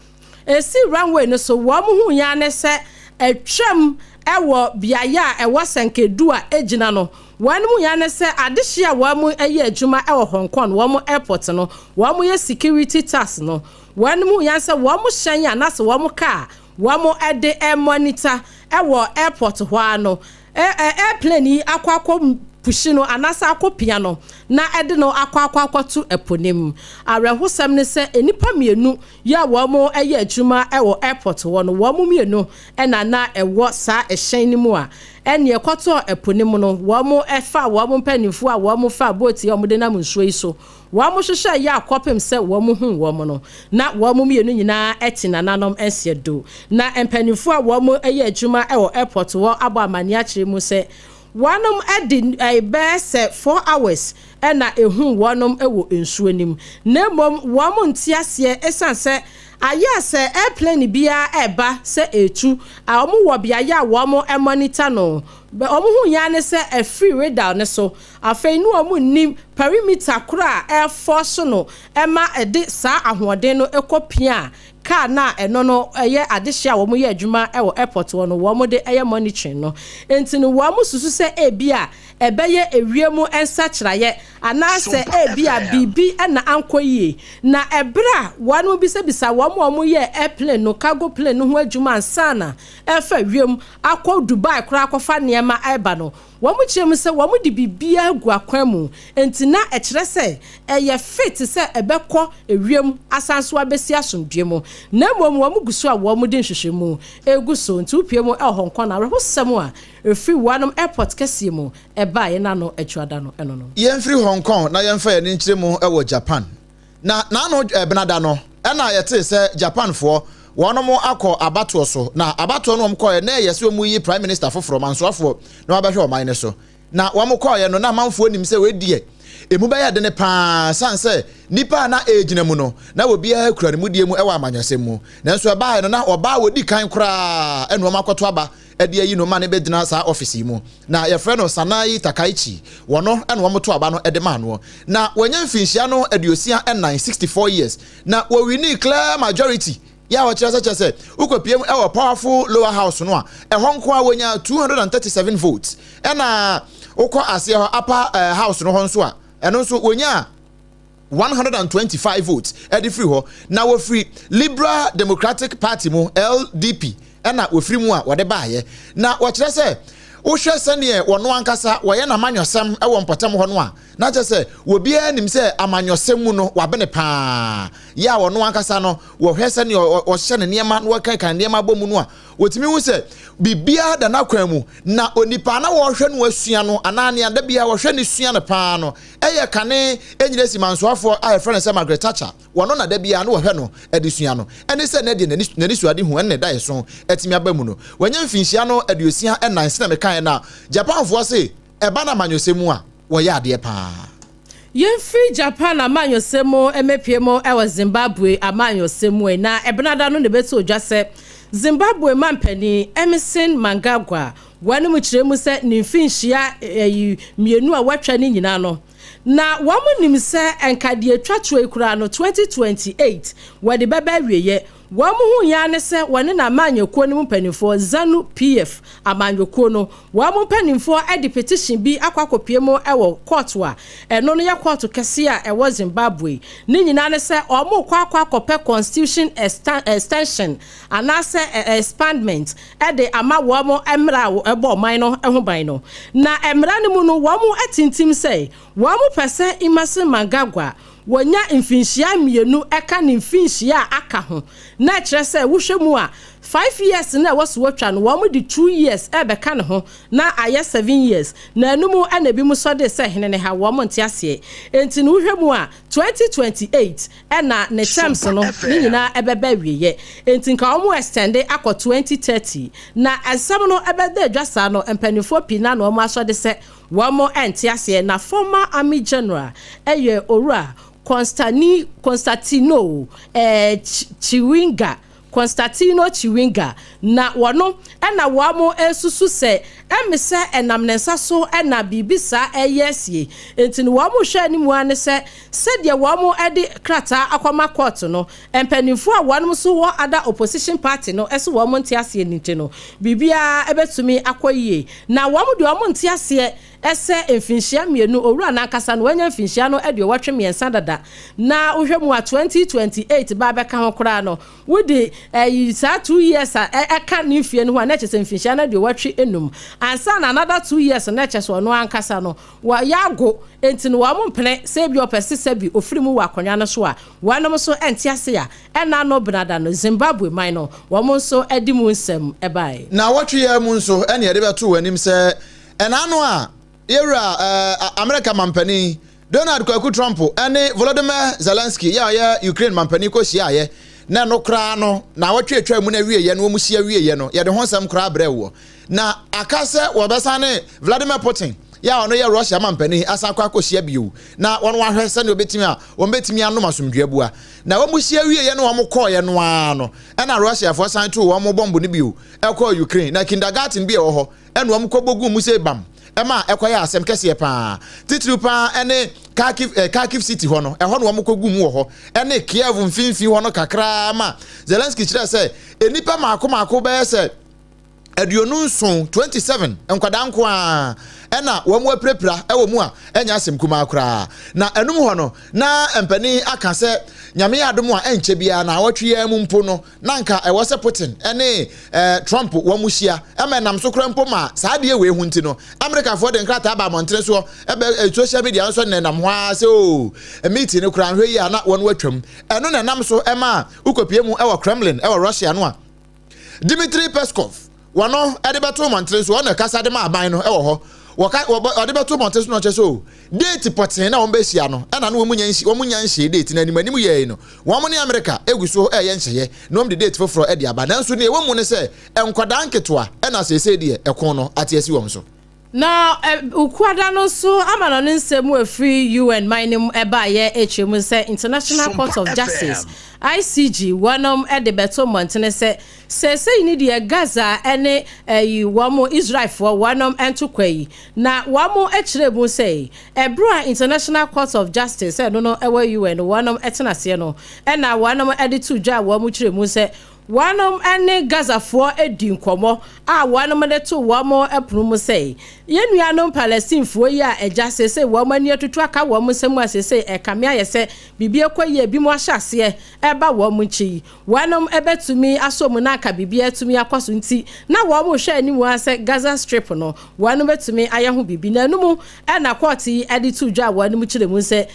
esi runway ne so wo mu hu ya ne se etwam ewo biaya ewo senkedu a ejina no wanu ya ne se adehia wa mu eye adwuma ewo Hong Kong wo mu airport no wo mu ye security task no wanu ya se wo mu hyen na se wo mu car wo mu ede monitor ewo airport ho ano airplane yi akwakọ pushino anasa akopia no na ede no akwato eponim arehosem ne se enipa mienu ya wo mo eye adwuma ewo airport wo no wo mo mienu na ewo sa ehyen ni mu a ene ekoto eponim no wo mo efa wo mo mpanifo a wo mo fa boat ya mo de na nsuo yi so wo mo hwehwe ya akopem se wo mo hu wo mo no na wo mo mienu nyina eti nananom ense do na mpanifo a wo mo eye adwuma ewo airport wo abo amani akire mu se wanum edi best 4 hours na ehu wanum ewo nsuo nim na mom wom ntiase esanse aya se airplane bia eba se etu omo wo bia ya wom monitor no omo hu ya ne se a free radar ne so afei nu omo nim perimeter kura air force no ema ede sa ahoden no ekopia car na eno no eye adehia wo mo ye adwuma e wo airport wo no wo mo de eye monitoring no enti no wo mo susu se ebia ebeye ewiemu ensa kiraye anase ebia bibi na ankoyie na ebra wanu bi se bisa wo mo ye airplane no cargo plane no ho adwuma ansana efa wiem akọ Dubai kura akọfa niema eba no wo mo chiem se wo mo de bibia gu akwamu enti na ekire se eye fit se ebekọ ewiem asanso abesi asomdwemu na mom wo mo gusu a wo mo de nhwehwemu eguso nti upiemu ehonko na rehosem a efri wanum airport kese mu eba ye na no atwada no eno no yen free Hong Kong na yen fa ye nkyire mu ewo Japan na no benada no na yete se Japan fo wono mo akọ abato so na abato no mko ye na yese mu yi prime minister foforo mansoafo na wabehwe o man ne so na wo mko ye no na manfo nim se we die emu ba ya de ne pa sanse nipa na ejina mu no na wo bia kura ne mudie mu ewa amanyasem mu nanso e ba no na oba wodi kan kura eno makoto aba ede yi no ma ne bedina sa office mu na ye frɛ no Sanai Takaichi wono eno moto aba no ede ma no na wanya mfinhia no aduosia 64 years na wo wini clear majority ya wa kyerɛ sɛ ukopiem ewo powerful lower house no a ɛhɔ nko a wonya 237 votes ɛna ukɔ asie hɔ upper house no hɔ nso a ɛno nso wonya 125 votes edi free ho na wo free Liberal Democratic Party mu LDP na wo free mu a wo de baaye na wo kire se wo hwe sene wono ankasa wo ye na manyosem e wo mpotem ho no a na kire se wo bia nim se amanyosem mu no wa bene pa ya wono ankasa no wo hwe sene wo hye ne niema no kan niema bomu no a wotimi hu se bibia da na kwan mu na onipa na wo hwe no asua no anane ada bia wo hwe ne sua ne pa no eye kane enyire simansoafo a friend se Margaret Thatcher wono na da bia no wo hwe no edisua no ene se na de nani suade hu ene da yeso etimi abamu no wanya mfinhia no aduosia enanse na mekan na Japan fo se eba na manyosemu a wo ya ade pa Yemfi Japan amanyosemu emepiemo ewa Zimbabwe amanyosemu na ebenada no ne beto odwase Zimbabwe mampani Emerson Mnangagwa wanu mu kiremu se nimfinhia mienu a watwa ni nyina no na wamu nim se enkade atwatwo ekura no 2028 wade baba wieye wamu hu ya ne se wane na amanyekuo ne mpanimfo Zanu PF amanyekuo no wamu mpanimfo edi petition bi akwakopiemu ewo court wa eno no ya court kese a ewo Zimbabwe ni nyina ne se omo kwakope constitution extension anase expandment ede ama wamu emra ebo man no eho ban no na emra ne mu no wamu atintim se wamu pese Emerson Mnangagwa wonya mfinhia mienu eka ne mfinhia aka ho na kire se wohwe mu a 5 years na waso watwa no wo mu di 2 years ebeka ne ho na aye 7 years na anumu anabi mu so de se hene ne ha wo mo ntiase enti no wohwe mu a 2028 ena ne terms no ni nyina ebeba wieye enti nka wo mu extend akọ 2030 na asam no ebeda adwasa no empanifo pina na wo mu aso de se wo mo entiase na former army general eye owura Constantino Chiwinga na wono na wamo esusu se emise enamnensa so na bibisa eyesie entini wamo hwe ni muane se de wamo ede krata akwama court no empanimfo a wonom so wo ada opposition party no eso wamo ntiase nti no bibia ebetumi akoyie na wamo de wamo ntiase ese mfinhia mienu owura na akasa no wanya mfinhia no ede watwe miensa dada na uhwe mu a 2028 ba beka ho kra no wodi sa 2 years eka ni fie no ho na chese mfinhia na de watwe enum and san another 2 years na che so no ankasa no wa yago enti no wa mo mpene se bi opese se bi ofirimu wa akonya no so a wanom so enti ase a ena no benada no Zimbabwe man no wa mo so edi mu nsem ebai na watwe ya mu nso ene yede beto wanim se ena no a yewra America mampani Donald Trump ene Volodymyr Zelensky ya Ukraine mampani ko hia ye na no kra no na watwe atwa mu na wieye no mu hia wieye no yede ho nsem kra brewo na akase wobesane Vladimir Putin ya ono ye Russia mampani asakwa akohia bio na won wahwe se ne obetimi a won betimi anom asomdwabua na wo mu hia wieye no wo ko ye no ano na Russia for san to wo mo bombo ne bio ekọ Ukraine na kindergarten bi e wo ho ene wo ko bogu mu se bam ema ekoya asem kese pa titru pa ene Kharkiv city ho no eho no wo ko gu mu ho ene Kiev mfinfi ho no kakra ma Zelensky kire se enipa maako be se aduonu nson 27 enkwada nko a ena wo mu aprepra ewo mu a enya asem kuma akra na enum ho no na empani aka se nyame adom a enche bia na watwe mu mpo no na nka ewo se Putin ene Trump wo mu hia emenam so kra mpo ma saade we hu nti no America for the nkrata ba montre so ebe social media so nenam ho a se o meeting no kra hwe ya na won watwam eno nenam so ema ukopie mu ewo Kremlin ewo Russia no a Dmitry Peskov wano edebeto montre so na kasa de ma aban no ewo ho edebeto montre so no cheso date potin na wombehia no na no wo nyanhie date na animanim ye no wo mo ne America eguso ye nhye no om de date foforo e de aba nanso ne wo mu ne se enkwada nketoa na sese de ekon no atiasi wom so na ukwada no so amano ne nsemu afri UN minim eba ye HM say International Court of Justice ICG wanom e de beto montene se ni de Gaza ene wamo Israel for wanom ento kwai na wamo ekirebu say ebro International Court of Justice no ewa UN wanom etenase no e na wanom ede to dwa wamo kiremu say wanom ene Gaza for edi nkomo a wanom de to wamo eprum say yenuanom Palestine for ya eja se wamo ani atutu aka wamo semu asese ekame ayese bibie kwaye bi mo ahyase eba wamo chi wanom ebetumi asomu na aka bibie tumi akwaso nti na wamo hwe animu ase Gaza Strip no wanom betumi ayeho bibi na anumu na court edi to dwa wanom kiremu se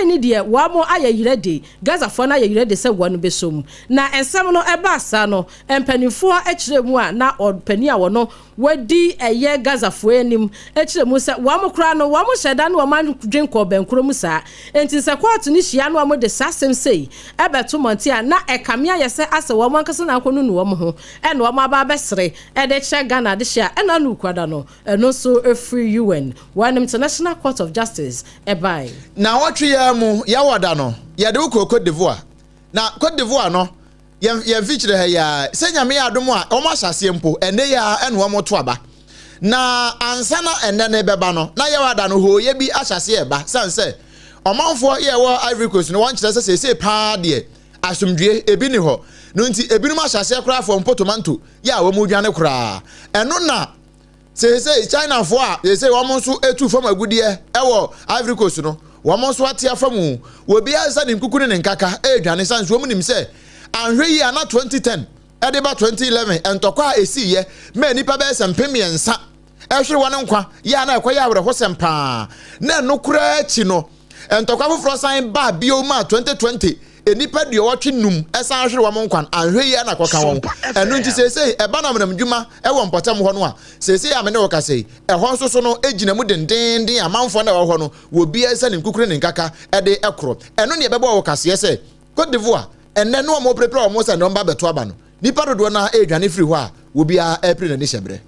ni de wamo ayeyirede Gaza for na ayeyirede se wano besom na ensam no asa no empanifo ekiremu a na odpani a wono wadi eye Gaza fo enim ekiremu se wamokra no wamohyeda no waman dwenko benkrom sa enti se court ni hia no wamode sasem sei ebeto monte a na ekame ayese ase wamankase na akonu no wam ho ene wamaba besere ede che Ghana de hia ena no kwada no eno so free UN one International Court of Justice ebai na watwe ya mu ya wada no ya de ko Cote d'Ivoire na Cote d'Ivoire no ye feature he ya senyame adom a o ma hyase mpo ene ya ene wo moto aba na ansana ene ne beba no na ye wada no ho ye bi ahyase eba sanse omanfo ye wo Ivory Coast no won kire se pa de asomdue ebi ni ho no nti ebi no ma hyase kra fo mpo tomanto ya wo mu dwane kra eno na se China fo a se wo mo so etu fam agudie ewo Ivory Coast no wo mo so atia famu wo bi ansa ni nkukuru ne nkaka dwane sanse wo mu nim se anhwe yi ana 2010 edeba 2011 entokwa esi ye me nipa be sempemiensa ehwe wone nkwa ya na ekwa ya awre ho sempa na nokura chi no entokwa foforo san ba bio ma 2020 enipa de wotwe num esan ahwe wo nkwa anhwe yi ana koka won enu nti sesei eba na mnam dwuma ewo mpotam ho no a sesei amene wo kasei ehon soso no egina mu dendenden amanfo na wo ho no wo bia esa ne nkukuru ne nkaka ede ekro enu ne bebo wo kase se Cote d'Ivoire enne no mo prepare o mo se no mba beto aba no nipa dodo na edwane free ho a wo bia april na ni hyebre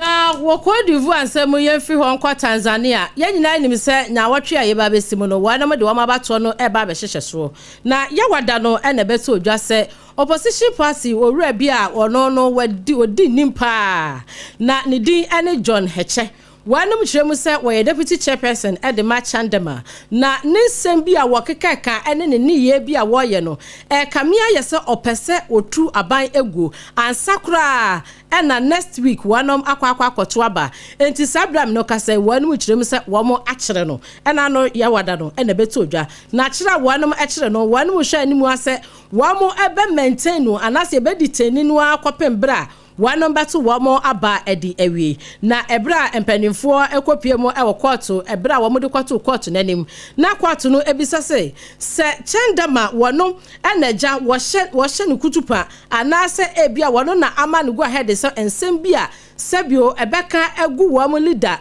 na wo Cote d'Ivoire ansem ye free ho nkwa Tanzania ye nyina nim se nya wotwe aye ba besim no wa na mo de wo ma bato no e ba be hyehye so na ye wada no ene beto odwa se opposition party owura bi a ono no wadi nimpa na ne din ene John Heche wanum kiremu se wo deputy chairperson Edema Chandema na nsem bi a wokekeka ene ne niye bi a woye no kamia yese opese otu aban egu ansakura ena next week wanom akwa akoto aba enti sabram no kase wanum kiremu se wo mo akere no ena no yawada no ena beto odwa na kira wanum akere no wanum hwa animu ase wo mo ebe maintain no anase be detain no akopem bra wɔnom bɛto wɔn aba edi ewie na ebra mpanimfoɔ ekopie mu ɛwɔ kɔɔto ebra wɔn de kɔto kɔɔto n'anim na kɔɔto no ebisa sɛ kyɛndama wɔnom ɛnagya wɔhyɛ ne kutupa anaasɛ ebia wɔno na ama ne go ahead sɛ nsɛm bi a Sebio ebeka egu wɔn leader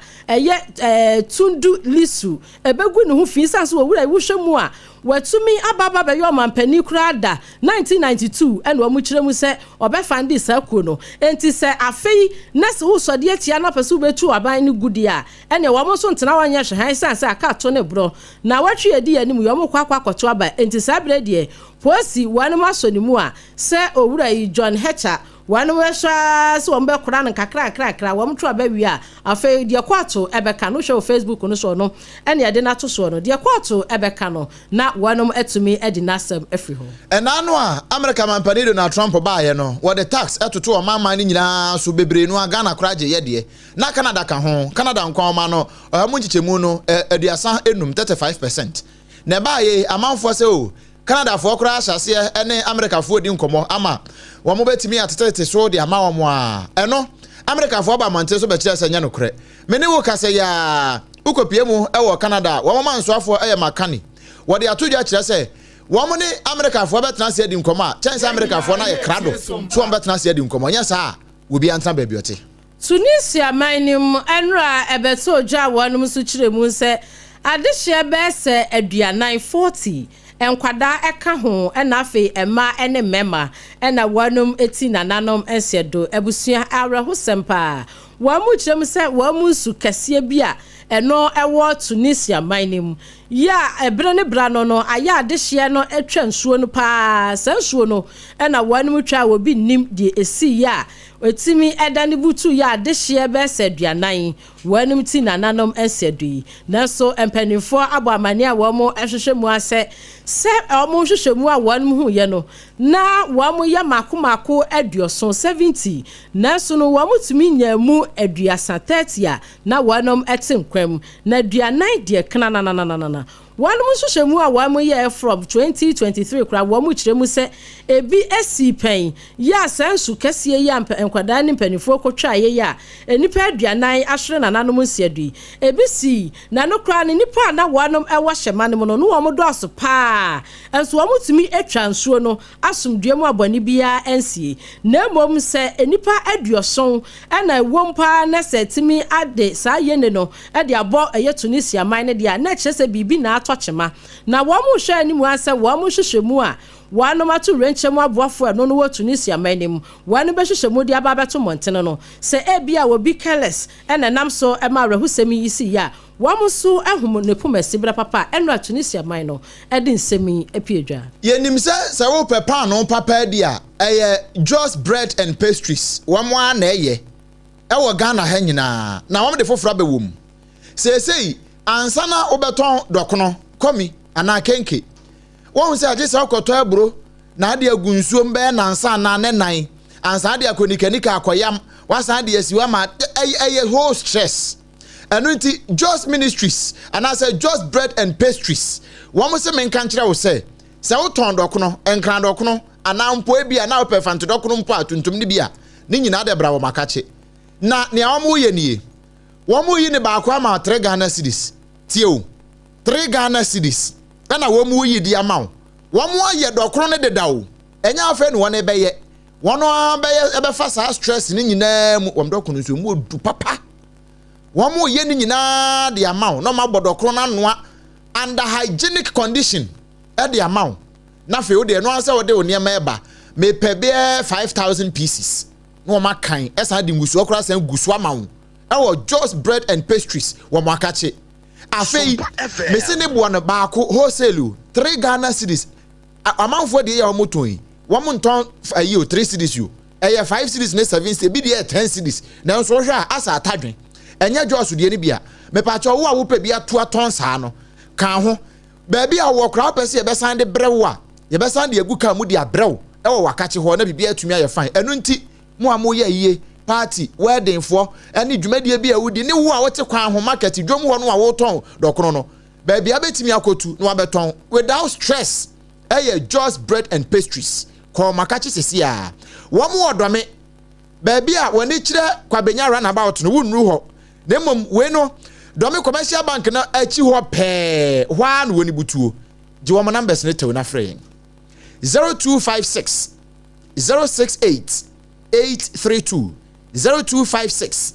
Tundu Lisu ebegu ne ho fi sanso wura wuhwemu a watumi ababa be yo mampani kura da 1992 ɛna wɔn kyerɛ mu sɛ ɔbɛfandi sakuo no enti sɛ afei na se ho sɔde atia na pɛso betu aban ne gudi a ɛna wɔn so ntena wanyɛ hwɛ sanso aka to ne bro na watwe edi anim wɔn kwakwa akɔto aba enti sabre deɛ posi wɔn ma so ne mu a sɛ owura yi John Hecha one wesha so on be kura nkakra wom twa ba wi a afei de kwato ebeka no hwe Facebook no so no ene ye de na to so no de kwato ebeka no na wonom etumi edi nasem afri ho ena no a America mampani Donald Trump ba ye no wo the tax etoto o mamman ni nyina so bebre no Ghana kura je ye de na Canada ka ho Canada nkon ma no amu nchichemu no aduasa enum 35% na ba ye amanfo se o Canada for kura asase ene America for di nkomo ama wo mo betimi atetete so de ama wo mo a eno America for ba mante so be kire se nya no kure me ne wo kase ya ukopie mu e wo Canada wo mo mansoafo e makani wo de atodwa kire se wo mo ne America for betena se di nkomo a chance America for na ye krado so wo betena se di nkomo nya sa wo bi antra ba biote Tunisia minim enra ebeto odwa wonum so kire mu se adehye be se aduanan 40 enkwada eka ho ena afi ema ene mema ena wanum eti nananom ensedo ebusua awreho sempa wa mu kyerem se wa mu su kase bia eno ewo Tunisia minim ya ebre ne bra no aya adehye no etwa nsuo no pa sansuo no ena wanum twa obi nim de esi ya otimi edane butu ya adehye be seduanan wanum ti nananom ensedo nanso empanifo abo amane a wo mo ehwehwe mu ase se omo hwehwe mu a wanum hu ye no na wo mo ya makomako aduoson 70 nanso no wo mo timi nyamu aduasa 30 a na wanum etenkwam na aduanan de kana na one mushemu a one year from 2023 kra wo mu kiremu se ebi esi pen ya sansu kase ya enkwada ne mpanifo kotwa ye ya enipa aduanan ahwere nananom nsiadui ebi si na no kra ne nipa na wonom ewo hyemane mo no wo mo doso pa enso wo mutumi etwa nsuo no asomdue mu abone bia ensie na mom se enipa aduoson na wompa na setimi ade sa ye ne no e de abo eye Tunisia man ne dia na kyese bibi na tochema na wo mu hwe animu ase wo mu hwehwemu a wano matu renchemu aboafo no no Tunisia manim wano be hwehwemu dia ba beto montene no se ebia wo bi careless ena nam so e ma rahusemi yisi ya wo mu so ehum ne pomasi bra papa enra Tunisia man no e din semi epiedwa yenim se wo pepa no papa dia just bread and pastries wo mo na eye e wo Ghana ha nyina na wo de foforo abewom sei ansana obeton dokono komi ana kenke won se agese akoto aburo na ade agunsuo mbe na ansa na ne nan ansa ade akonikanika akoyam wasa ade asiwa ma whole stress anunti just ministries and I say just bread and pastries won se men kan kire wo se wo ton dokono enkran dokono ana mpo ebia na opefant dokono mpo atuntum ne bia ne nyina de bra wo makache na ne amu ye nie womu yi ne ba kwa ma 3 Ghana cedis tieo 3 Ghana cedis na womu yi di amaw womu aye dokro ne dedawo enya afa ne wona beye wono beye ebefa sa stress ni nyina mu wom dokro nso mu odu papa womu ye ni nyina di amaw no ma bodokro na noa under hygienic condition e di amaw na fe ode no ansa ode oni ema eba me pebe 5000 pieces no ma kan esa di ngusu okra san gusu amaw just bread and pastries wo mwakache afei mesi ne bo na baako wholesale 3 Ghana cedis amanfo de ya omoton wo monton ayi o 3 cedis yo 5 cedis ne 7 cedis bi de 10 cedis na nso hwa asa atadwen enya josu de ne bia me pa cho wo a wo pa bia to aton saa no kan ho ba bia wo kra pese ye besan de brewo a ye besan de agu ka mu de abrewo e wo wakache ho na bibia atumi aye fine enu nti mo amoye yiye party wedding for any dwumadie bia wudi ne wo a wote kwan ho market dwom ho no a wo ton dokono no ba bia betimi akotu no abeton without stress just bread and pastries call makachi sesia wo mo odome baby a woni kire kwabenya runabout no wonru ho na mom we no Domi commercial bank na achi ho pe hwa no woni butuo je wo numbers ne tew na free 0256 068 832 0256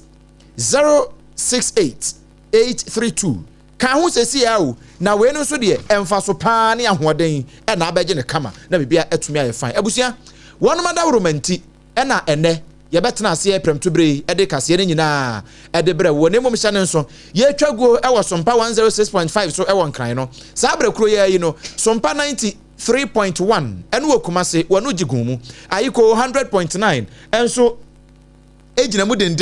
068 832 ka ho sesi ya o na we no so de emfa so pa ne ahoden e na abeje ne kama na bibia atumi aye fine abusia wonu madawromanti e na ene ye betena ase premtobre e de kase ne nyina e de bre wo ne mom hya ne nso ye twago e wo sompa 106.5 so e won kran no sa bre kro ye yi no sompa 93.1 ene wo kumase wonu gigumu ayiko 100.9 enso ejina mu den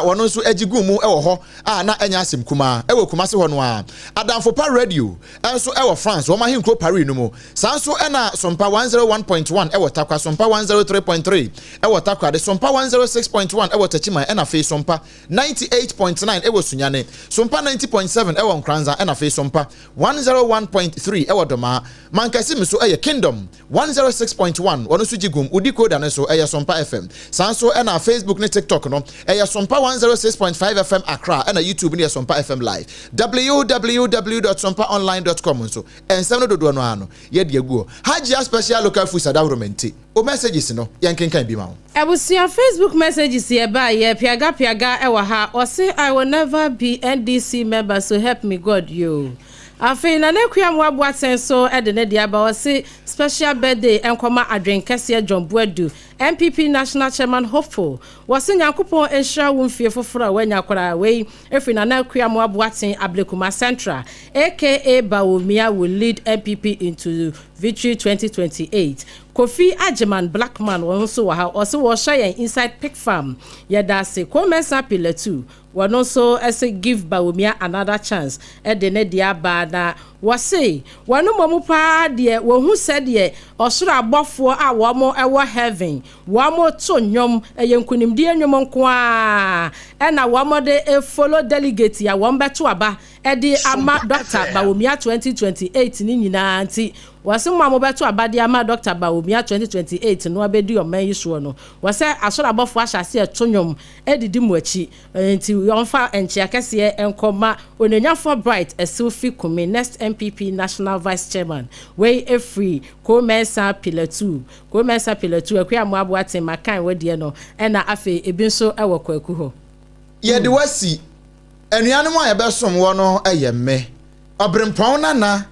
wono nso agigumu e wo ho na anya asem kuma e wo kumase ho no adamfo pa radio enso e wo France wo ma henkro Paris no mu sanso e na sompa 101.1 e wo takwa sompa 103.3 e wo takwa de sompa 106.1 e wo tachima e na fe sompa 98.9 e wo sunyane sompa 90.7 e wo nkranza e na fe sompa 101.3 e wo doma mankasi mi so e Kingdom 106.1 wono so gigum udiko da ne so e sompa FM sanso e na Facebook ne TikTok no e sompa 106.5 FM Accra and YouTube ne sompa FM live www.sompaonline.com so ensem no dodo no ano ye de aguo Hajia special local food sadawromenti o messages no yankenkan bi ma ho ebusia Facebook messages ye ba ye piaga e wa ha o say I will never be NDC member so help me God you afei na nekua mo asen so e de ne dia ba o say special birthday enkoma adwen kese John Buadu MPP National Chairman Hopeful was in Yakupon and Shawun Fearful for when Yakura away. If in an Akuamo Abuatin Ablekuma Central, aka Baumia will lead MPP into victory 2028. Kofi Ajeman Blackman also was shy inside Pig Farm. Yada se Komesa Pillar 2. One also as a give Baumia another chance. At the Nedia Bada was say, one no momupa dear, one who said ye, or should I buff for our more our heaven. One more ton yum a young kunim dear kwa and a one more day a follow delegate ya one better aba Eddie Ama Doctor Baumia 2028 in auntie was some mamma better about the Ama Doctor Baumia 2028 no abedi or may issue no was I saw above wash I see a tonyum Eddie Dimwachi until yon far and Chiakasia and Koma when a for bright a Sophie Kume next MPP National Vice Chairman way a free Komesa Pillar 2 Komesa Pillar 2 a queer Mabwat in my kind word no and afe ebin so ewo kwaku ho ye de wasi anuanom a yebesom wo no ayemme obrempon na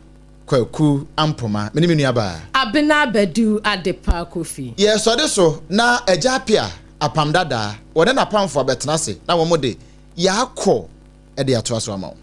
kwaku ampoma menimi nuaba abena badu adepa kofi ye so de so na ajapia apam dada wona na pamfo betena se na wo mode yakọ e de ato aso amawo